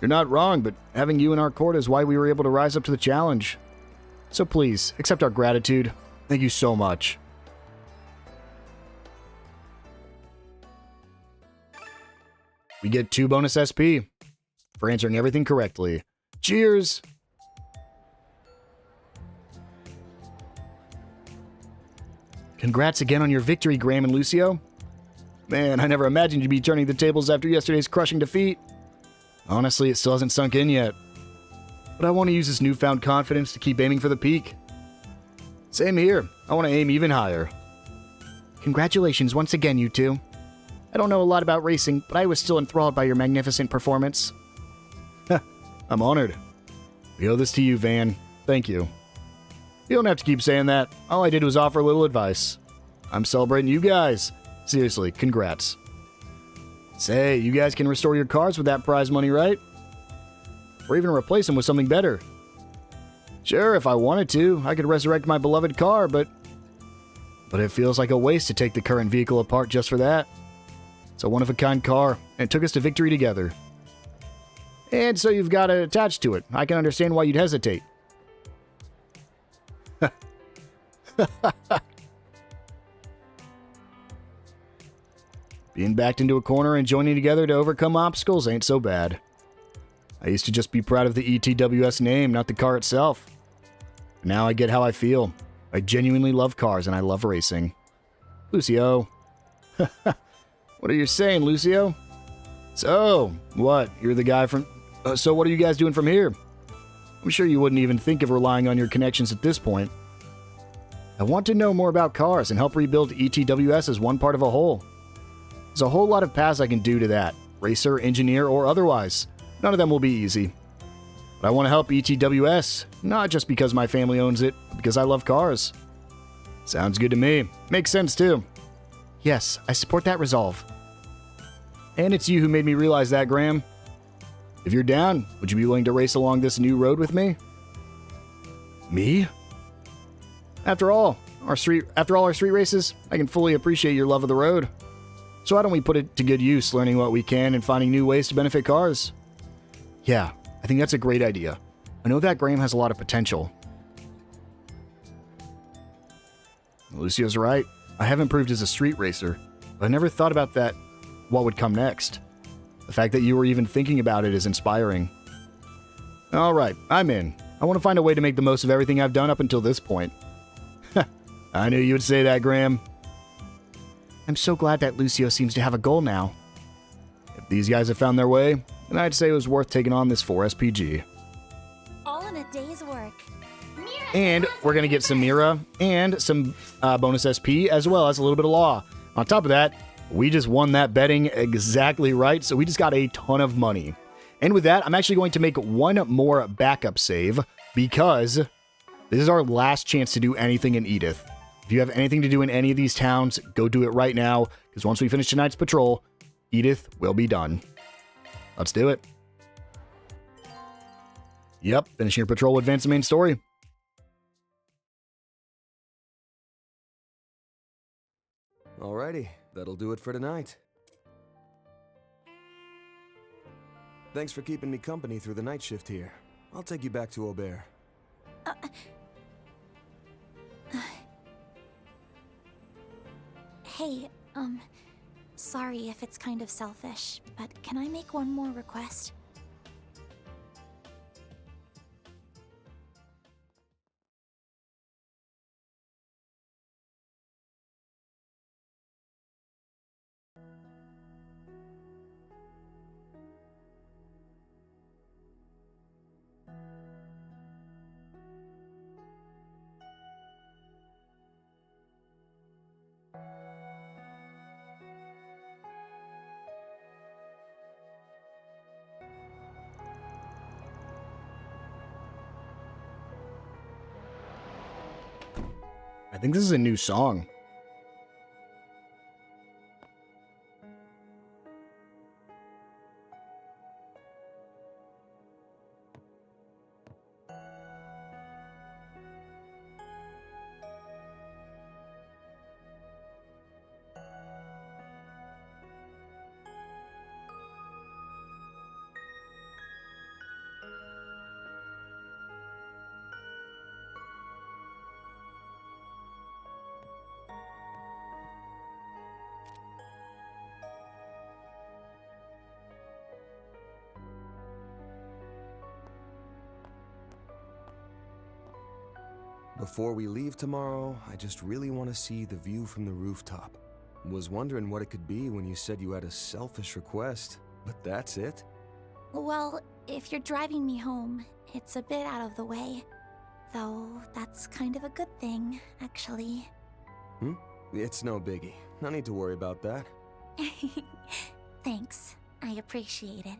you're not wrong, but having you in our court is why we were able to rise up to the challenge. So please, accept our gratitude. Thank you so much. We get 2 bonus SP for answering everything correctly. Cheers! Congrats again on your victory, Graham and Lucio. Man, I never imagined you'd be turning the tables after yesterday's crushing defeat. Honestly, it still hasn't sunk in yet. But I want to use this newfound confidence to keep aiming for the peak. Same here. I want to aim even higher. Congratulations once again, you two. I don't know a lot about racing, but I was still enthralled by your magnificent performance. I'm honored. We owe this to you, Van. Thank you. You don't have to keep saying that. All I did was offer a little advice. I'm celebrating you guys. Seriously, congrats. Say, you guys can restore your cars with that prize money, right? Or even replace them with something better. Sure, if I wanted to, I could resurrect my beloved car, but it feels like a waste to take the current vehicle apart just for that. It's a one-of-a-kind car, and it took us to victory together. And so you've got it attached to it. I can understand why you'd hesitate. Being backed into a corner and joining together to overcome obstacles ain't so bad. I used to just be proud of the ETWS name, not the car itself. Now I get how I feel. I genuinely love cars and I love racing. Lucio. What are you saying, Lucio? So, what? You're the guy from... so what are you guys doing from here? I'm sure you wouldn't even think of relying on your connections at this point. I want to know more about cars and help rebuild ETWS as one part of a whole. There's a whole lot of paths I can do to that, racer, engineer, or otherwise. None of them will be easy. But I want to help ETWS, not just because my family owns it, but because I love cars. Sounds good to me. Makes sense, too. Yes, I support that resolve. And it's you who made me realize that, Graham. If you're down, would you be willing to race along this new road with me? Me? After all our street races, I can fully appreciate your love of the road. So why don't we put it to good use, learning what we can and finding new ways to benefit cars? Yeah, I think that's a great idea. I know that Graham has a lot of potential. Lucio's right. I have improved as a street racer, but I never thought about that. What would come next? The fact that you were even thinking about it is inspiring. Alright, I'm in. I want to find a way to make the most of everything I've done up until this point. I knew you would say that, Graham. I'm so glad that Lucio seems to have a goal now. If these guys have found their way, then I'd say it was worth taking on this 4SPG. All in a day's work. And we're going to get some Mira and some bonus SP, as well as a little bit of Law. On top of that, we just won that betting exactly right, so we just got a ton of money. And with that, I'm actually going to make one more backup save, because this is our last chance to do anything in Edith. If you have anything to do in any of these towns, go do it right now, because once we finish tonight's patrol, Edith will be done. Let's do it. Yep, finishing your patrol will advance the main story. Alrighty, that'll do it for tonight. Thanks for keeping me company through the night shift here. I'll take you back to Aubert. Hey, sorry if it's kind of selfish, but can I make one more request? I think this is a new song. Before we leave tomorrow, I just really want to see the view from the rooftop. Was wondering what it could be when you said you had a selfish request, but that's it? Well, if you're driving me home, it's a bit out of the way. Though, that's kind of a good thing, actually. It's no biggie. No need to worry about that. Thanks. I appreciate it.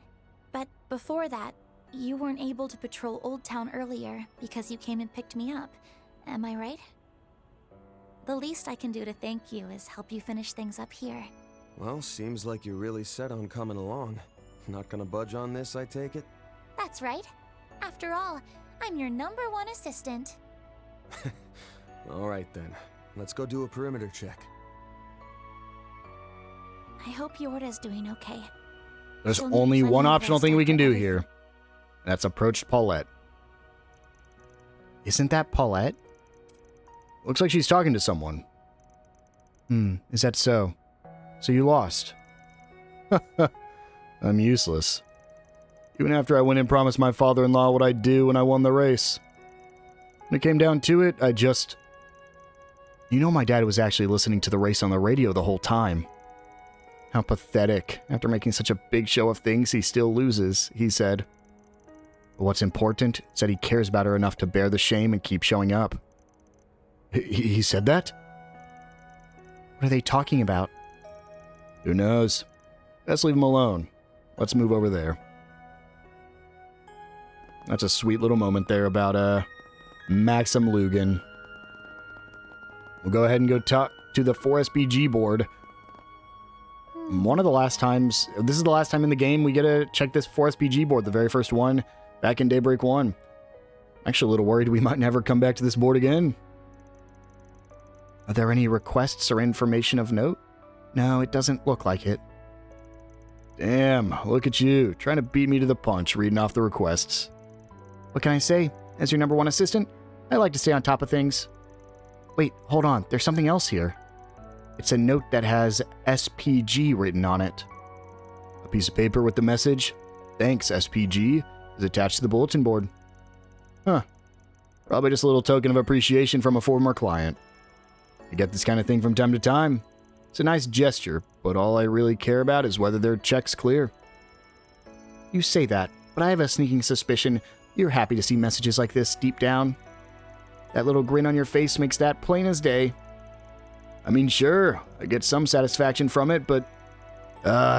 But before that, you weren't able to patrol Old Town earlier because you came and picked me up. Am I right? The least I can do to thank you is help you finish things up here. Well, seems like you're really set on coming along. Not gonna budge on this, I take it? That's right. After all, I'm your #1 assistant. Alright then. Let's go do a perimeter check. I hope Yorda's doing okay. There's She'll need only plenty one of optional rest thing we can after do everything. here. That's approach Paulette. Isn't that Paulette? Looks like she's talking to someone. Is that so? So you lost. I'm useless. Even after I went and promised my father-in-law what I'd do when I won the race. When it came down to it, I just... You know my dad was actually listening to the race on the radio the whole time. How pathetic. After making such a big show of things, he still loses, he said. But what's important is that he cares about her enough to bear the shame and keep showing up. He said that? What are they talking about? Who knows? Let's leave him alone. Let's move over there. That's a sweet little moment there about, Maxim Lugan. We'll go ahead and go talk to the 4SPG board. One of the last times, this is the last time in the game we get to check this 4SPG board, the very first one, back in Daybreak 1. I'm actually a little worried we might never come back to this board again. Are there any requests or information of note? No, it doesn't look like it. Damn, look at you, trying to beat me to the punch, reading off the requests. What can I say? As your #1 assistant, I like to stay on top of things. Wait, hold on, there's something else here. It's a note that has SPG written on it. A piece of paper with the message, "Thanks, SPG," is attached to the bulletin board. Huh. Probably just a little token of appreciation from a former client. I get this kind of thing from time to time. It's a nice gesture, but all I really care about is whether their check's clear. You say that, but I have a sneaking suspicion you're happy to see messages like this deep down. That little grin on your face makes that plain as day. I mean, sure, I get some satisfaction from it, but...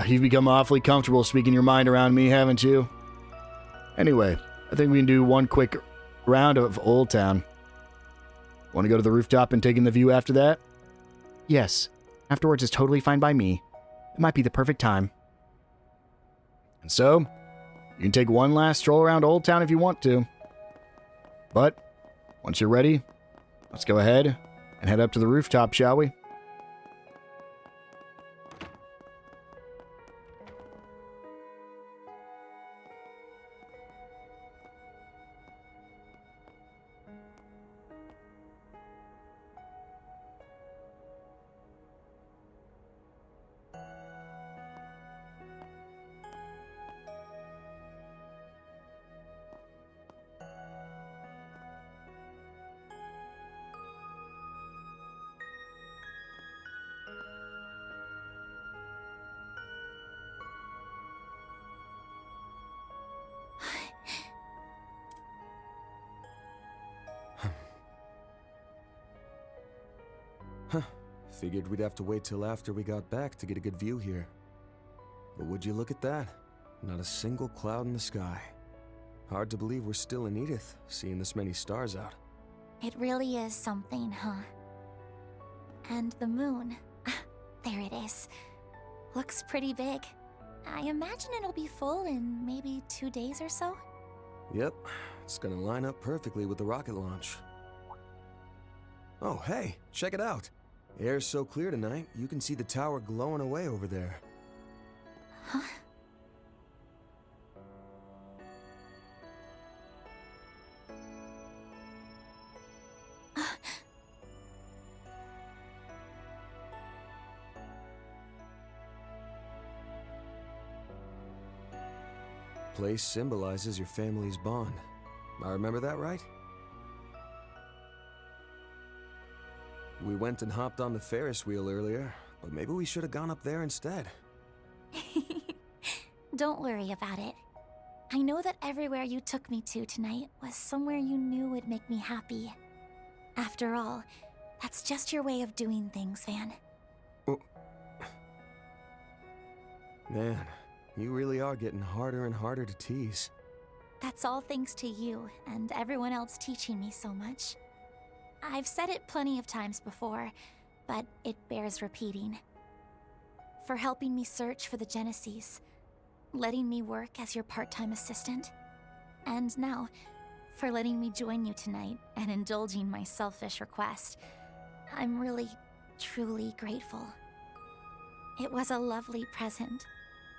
you've become awfully comfortable speaking your mind around me, haven't you? Anyway, I think we can do one quick round of Old Town. Want to go to the rooftop and take in the view after that? Yes. Afterwards is totally fine by me. It might be the perfect time. And so, you can take one last stroll around Old Town if you want to. But, once you're ready, let's go ahead and head up to the rooftop, shall we? Figured we'd have to wait till after we got back to get a good view here. But would you look at that? Not a single cloud in the sky. Hard to believe we're still in Edith, seeing this many stars out. It really is something, huh? And the moon. There it is. Looks pretty big. I imagine it'll be full in maybe 2 days or so? Yep, it's gonna line up perfectly with the rocket launch. Oh, hey, check it out. Air's so clear tonight, you can see the tower glowing away over there. Huh? Place symbolizes your family's bond. I remember that right? We went and hopped on the Ferris wheel earlier, but maybe we should have gone up there instead. Don't worry about it. I know that everywhere you took me to tonight was somewhere you knew would make me happy. After all, that's just your way of doing things, Van. Man, you really are getting harder and harder to tease. That's all thanks to you and everyone else teaching me so much. I've said it plenty of times before, but it bears repeating. For helping me search for the Genesis, letting me work as your part-time assistant, and now, for letting me join you tonight and indulging my selfish request. I'm really, truly grateful. It was a lovely present.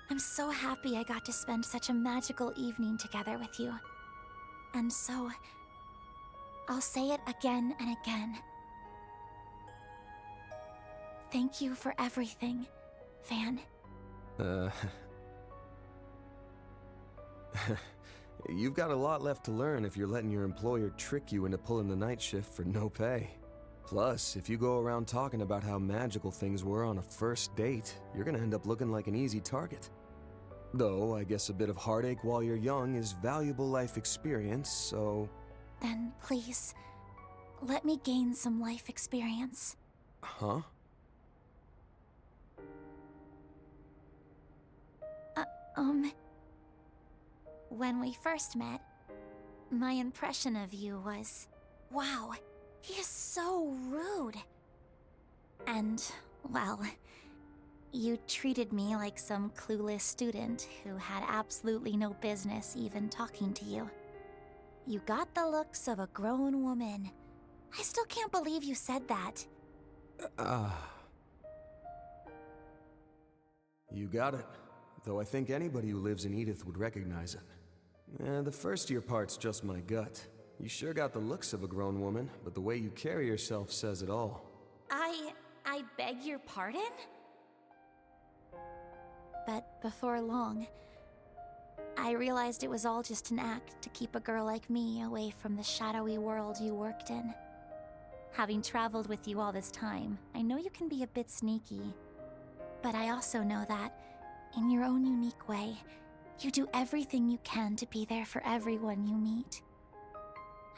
I'm so happy I got to spend such a magical evening together with you. And so, I'll say it again and again. Thank you for everything, Van. You've got a lot left to learn if you're letting your employer trick you into pulling the night shift for no pay. Plus, if you go around talking about how magical things were on a first date, you're gonna end up looking like an easy target. Though, I guess a bit of heartache while you're young is valuable life experience, so... Then please, let me gain some life experience. Huh? When we first met, my impression of you was, wow, he is so rude. And, well, you treated me like some clueless student who had absolutely no business even talking to you. You got the looks of a grown woman. I still can't believe you said that. You got it. Though I think anybody who lives in Edith would recognize it. The first-year part's just my gut. You sure got the looks of a grown woman, but the way you carry yourself says it all. I beg your pardon? But before long, I realized it was all just an act to keep a girl like me away from the shadowy world you worked in. Having traveled with you all this time, I know you can be a bit sneaky. But I also know that, in your own unique way, you do everything you can to be there for everyone you meet.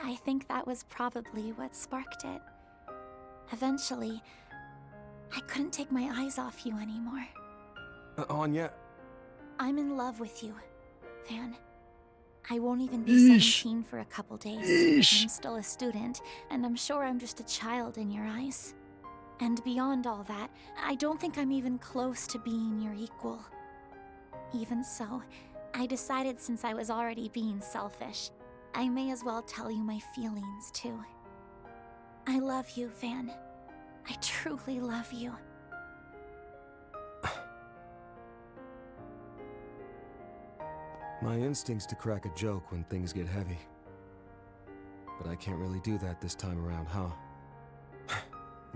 I think that was probably what sparked it. Eventually, I couldn't take my eyes off you anymore. Anya... I'm in love with you, Van. I won't even be 17 for a couple days. I'm still a student, and I'm sure I'm just a child in your eyes. And beyond all that, I don't think I'm even close to being your equal. Even so, I decided since I was already being selfish, I may as well tell you my feelings too. I love you, Van. I truly love you. My instinct's to crack a joke when things get heavy. But I can't really do that this time around, huh?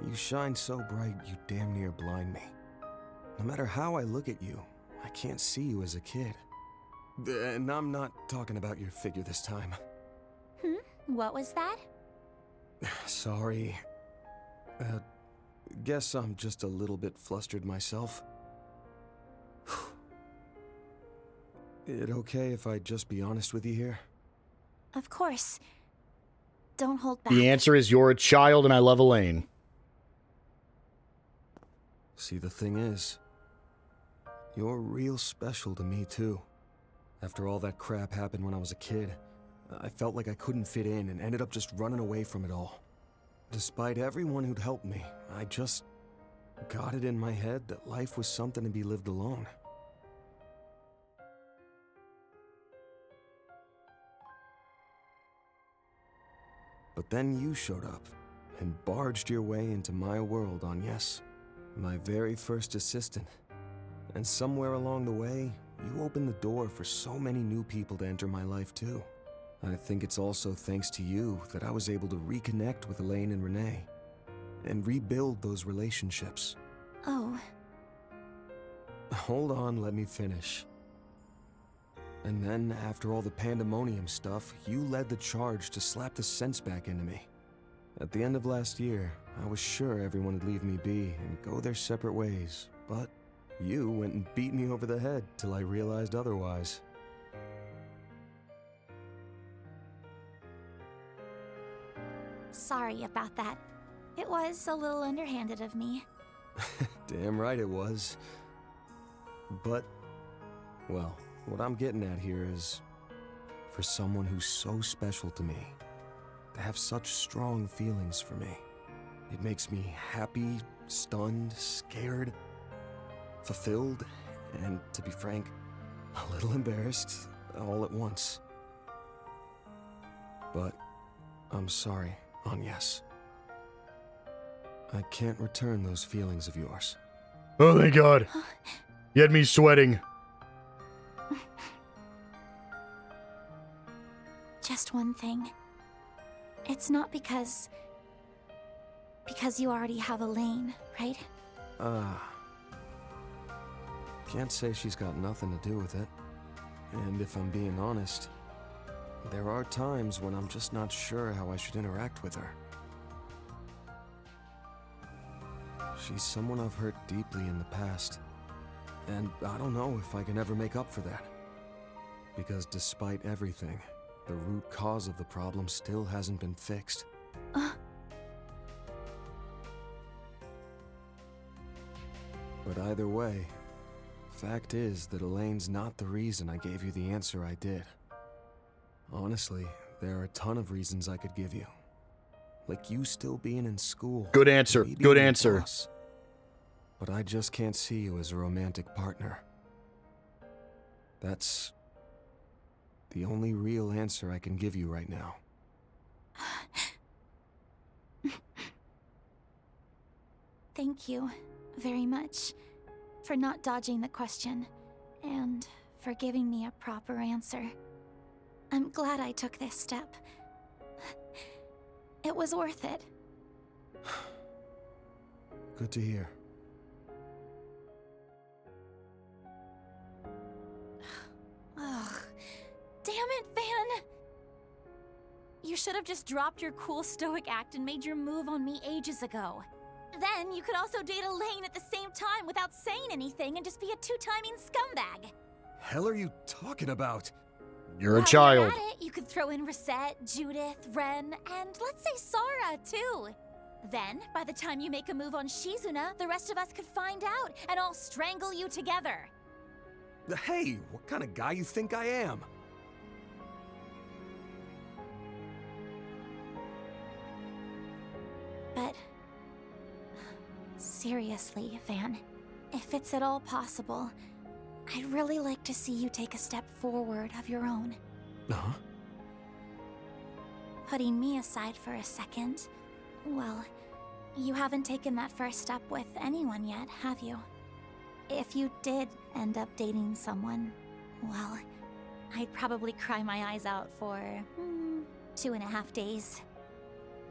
You shine so bright, you damn near blind me. No matter how I look at you, I can't see you as a kid. And I'm not talking about your figure this time. What was that? Sorry. Guess I'm just a little bit flustered myself. It okay if I just be honest with you here? Of course. Don't hold back. The answer is you're a child and I love Elaine. See, the thing is, you're real special to me too. After all that crap happened when I was a kid, I felt like I couldn't fit in and ended up just running away from it all. Despite everyone who'd helped me, I just got it in my head that life was something to be lived alone. But then you showed up and barged your way into my world on Yes, my very first assistant. And somewhere along the way, you opened the door for so many new people to enter my life too. I think it's also thanks to you that I was able to reconnect with Elaine and Renee and rebuild those relationships. Oh. Hold on, let me finish. And then, after all the pandemonium stuff, you led the charge to slap the sense back into me. At the end of last year, I was sure everyone would leave me be and go their separate ways, but you went and beat me over the head till I realized otherwise. Sorry about that. It was a little underhanded of me. Damn right it was. But, well, what I'm getting at here is, for someone who's so special to me to have such strong feelings for me. It makes me happy, stunned, scared, fulfilled, and to be frank, a little embarrassed all at once. But I'm sorry, Agnes. I can't return those feelings of yours. Oh, thank God. You had me sweating. Just one thing. It's not because you already have Elaine, right? Can't say she's got nothing to do with it. And if I'm being honest, there are times when I'm just not sure how I should interact with her. She's someone I've hurt deeply in the past, and I don't know if I can ever make up for that. Because despite everything, the root cause of the problem still hasn't been fixed. But either way, fact is that Elaine's not the reason I gave you the answer I did. Honestly, there are a ton of reasons I could give you. Like you still being in school. Good answer. Good answer. Boss. But I just can't see you as a romantic partner. That's the only real answer I can give you right now. Thank you very much for not dodging the question and for giving me a proper answer. I'm glad I took this step. It was worth it. Good to hear. Ugh. Damn it, Van! You should have just dropped your cool stoic act and made your move on me ages ago. Then you could also date Elaine at the same time without saying anything and just be a two-timing scumbag. Hell are you talking about? You're a child. While you're at it, you could throw in Reset, Judith, Ren, and let's say Sara, too. Then, by the time you make a move on Shizuna, the rest of us could find out and all strangle you together. Hey, what kind of guy you think I am? But seriously, Van, if it's at all possible, I'd really like to see you take a step forward of your own. Huh? Putting me aside for a second, well, you haven't taken that first step with anyone yet, have you? If you did end up dating someone, well, I'd probably cry my eyes out for 2.5 days.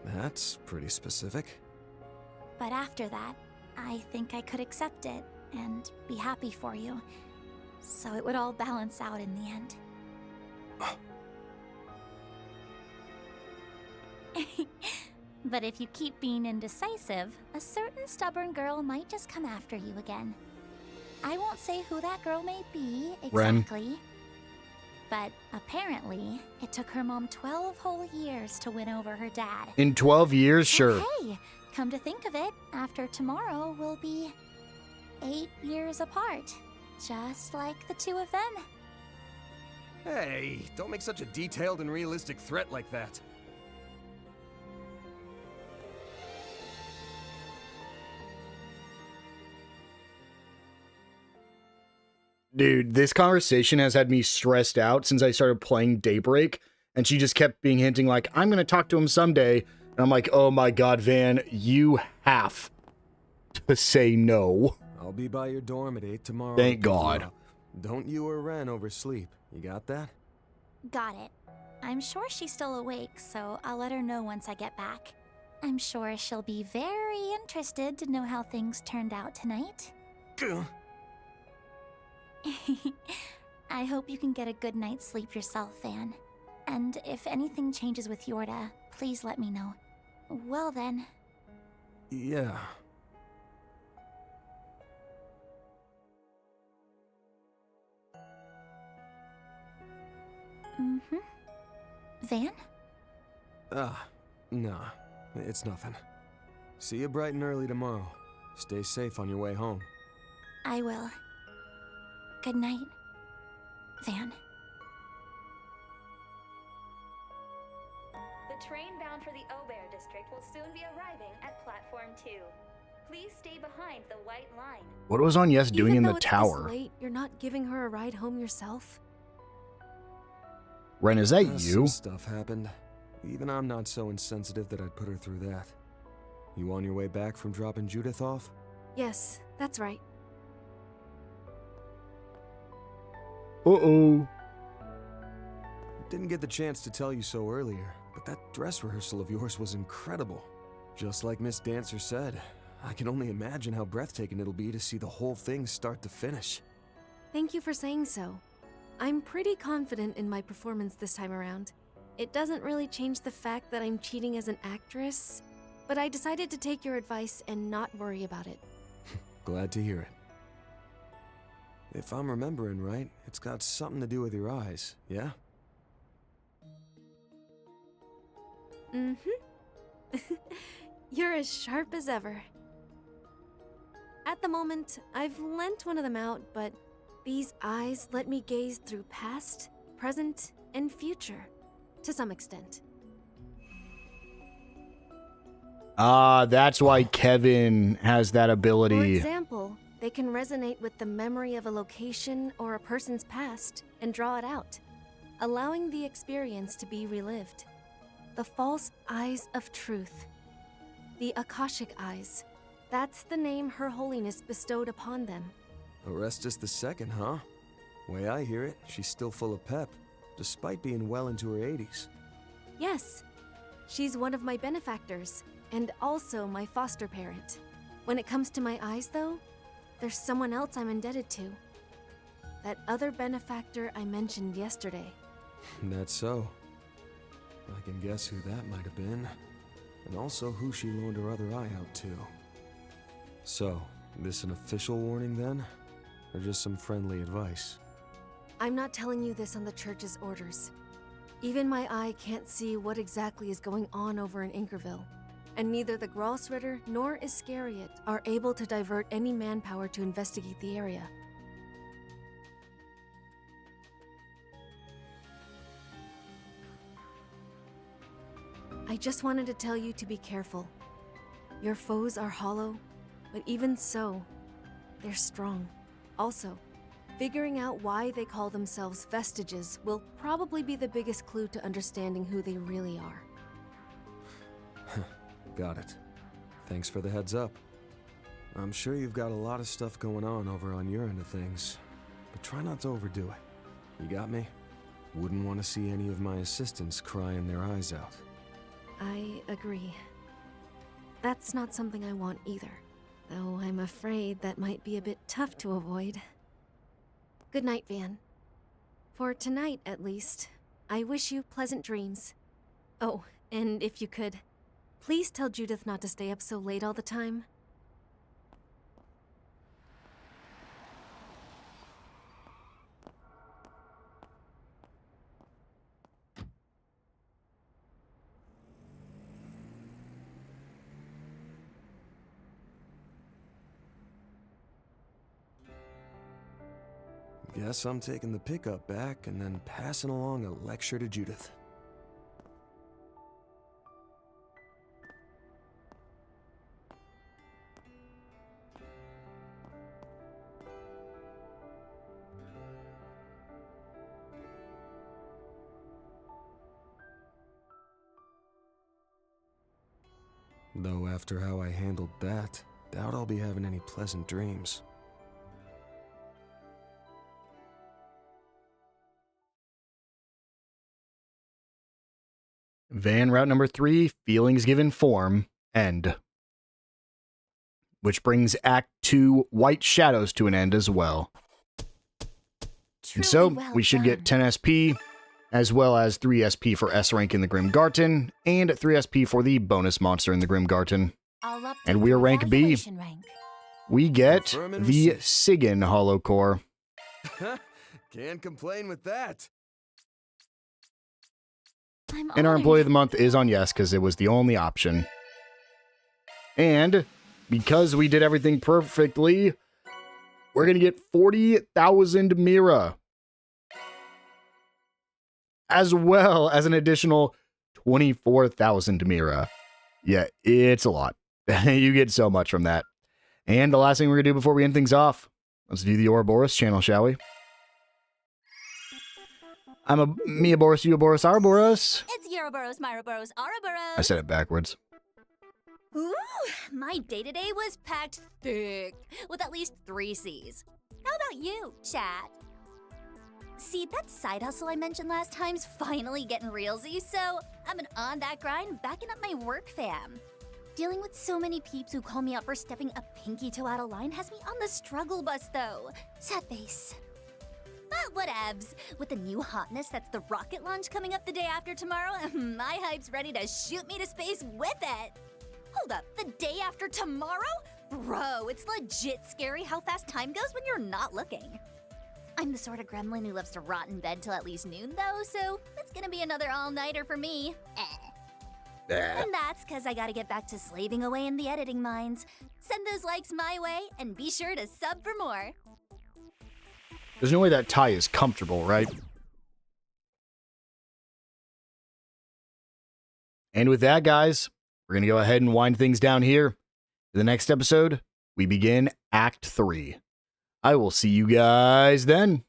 That's pretty specific. But after that, I think I could accept it and be happy for you. So it would all balance out in the end. But if you keep being indecisive, a certain stubborn girl might just come after you again. I won't say who that girl may be exactly. Ren. But apparently, it took her mom 12 whole years to win over her dad. In 12 years, sure. Hey, come to think of it, after tomorrow we'll be 8 years apart. Just like the two of them. Hey, don't make such a detailed and realistic threat like that. Dude, this conversation has had me stressed out since I started playing Daybreak, and she just kept being hinting like, I'm gonna talk to him someday, and I'm like, oh my god, Van, you have to say no. I'll be by your dorm at 8 tomorrow. Thank God. Don't you or Ren oversleep. You got that? Got it. I'm sure she's still awake, so I'll let her know once I get back. I'm sure she'll be very interested to know how things turned out tonight. I hope you can get a good night's sleep yourself, Van. And if anything changes with Yorda, please let me know. Well then. Yeah. Van? Nah. It's nothing. See you bright and early tomorrow. Stay safe on your way home. I will. Good night, Van. A train bound for the Aubert district will soon be arriving at platform 2. Please stay behind the white line. What was on Yes doing in the tower? This late, you're not giving her a ride home yourself? Ren, is that you? Some stuff happened. Even I'm not so insensitive that I'd put her through that. You on your way back from dropping Judith off? Yes, that's right. Uh-oh. Didn't get the chance to tell you so earlier, but that dress rehearsal of yours was incredible. Just like Miss Dancer said, I can only imagine how breathtaking it'll be to see the whole thing start to finish. Thank you for saying so. I'm pretty confident in my performance this time around. It doesn't really change the fact that I'm cheating as an actress, but I decided to take your advice and not worry about it. Glad to hear it. If I'm remembering right, it's got something to do with your eyes, yeah? Mm-hmm. You're as sharp as ever. At the moment, I've lent one of them out, but these eyes let me gaze through past, present, and future, to some extent. Ah, that's why Kevin has that For ability. example, they can resonate with the memory of a location or a person's past and draw it out, allowing the experience to be relived. The false eyes of truth. The Akashic eyes. That's the name Her Holiness bestowed upon them. Orestes II, huh? Way I hear it, she's still full of pep, despite being well into her 80s. Yes, she's one of my benefactors, and also my foster parent. When it comes to my eyes, though, there's someone else I'm indebted to. That other benefactor I mentioned yesterday. That's so. I can guess who that might have been, and also who she loaned her other eye out to. So, this an official warning then? Or just some friendly advice? I'm not telling you this on the church's orders. Even my eye can't see what exactly is going on over in Inkerville, and neither the Grossritter nor Iscariot are able to divert any manpower to investigate the area. I just wanted to tell you to be careful. Your foes are hollow, but even so, they're strong. Also, figuring out why they call themselves vestiges will probably be the biggest clue to understanding who they really are. Got it. Thanks for the heads up. I'm sure you've got a lot of stuff going on over on your end of things, but try not to overdo it. You got me? Wouldn't want to see any of my assistants crying their eyes out. I agree. That's not something I want either, though I'm afraid that might be a bit tough to avoid. Good night, Van. For tonight, at least, I wish you pleasant dreams. Oh, and if you could, please tell Judith not to stay up so late all the time. Guess I'm taking the pickup back and then passing along a lecture to Judith. Though after how I handled that, doubt I'll be having any pleasant dreams. Van route number 3, feelings given form, end. Which brings Act 2, White Shadows to an end as well. And so, we should get 10 SP, as well as 3 SP for S rank in the Grim Garten, and 3 SP for the bonus monster in the Grim Garten. And we're rank B. We get the Sigan Hollow Core. Can't complain with that. And our Employee of the Month is on Yes, because it was the only option. And because we did everything perfectly, we're going to get 40,000 Mira. As well as an additional 24,000 Mira. Yeah, it's a lot. You get so much from that. And the last thing we're going to do before we end things off, let's do the Ouroboros channel, shall we? I'm a Miaboros, Uoboros, Ouroboros. It's Ouroboros, Myroboros, Ouroboros. I said it backwards. Ooh, my day-to-day was packed thick with at least 3 C's. How about you, chat? See, that side hustle I mentioned last time's finally getting realsy, so I've been on that grind, backing up my work fam. Dealing with so many peeps who call me out for stepping a pinky toe out of line has me on the struggle bus, though. Sad face. But whatevs. With the new hotness that's the rocket launch coming up the day after tomorrow, my hype's ready to shoot me to space with it. Hold up, the day after tomorrow? Bro, it's legit scary how fast time goes when you're not looking. I'm the sort of gremlin who loves to rot in bed till at least noon, though, so it's gonna be another all-nighter for me. And that's because I gotta get back to slaving away in the editing mines. Send those likes my way, and be sure to sub for more. There's no way that tie is comfortable, right? And with that, guys, we're going to go ahead and wind things down here. For the next episode, we begin Act 3. I will see you guys then.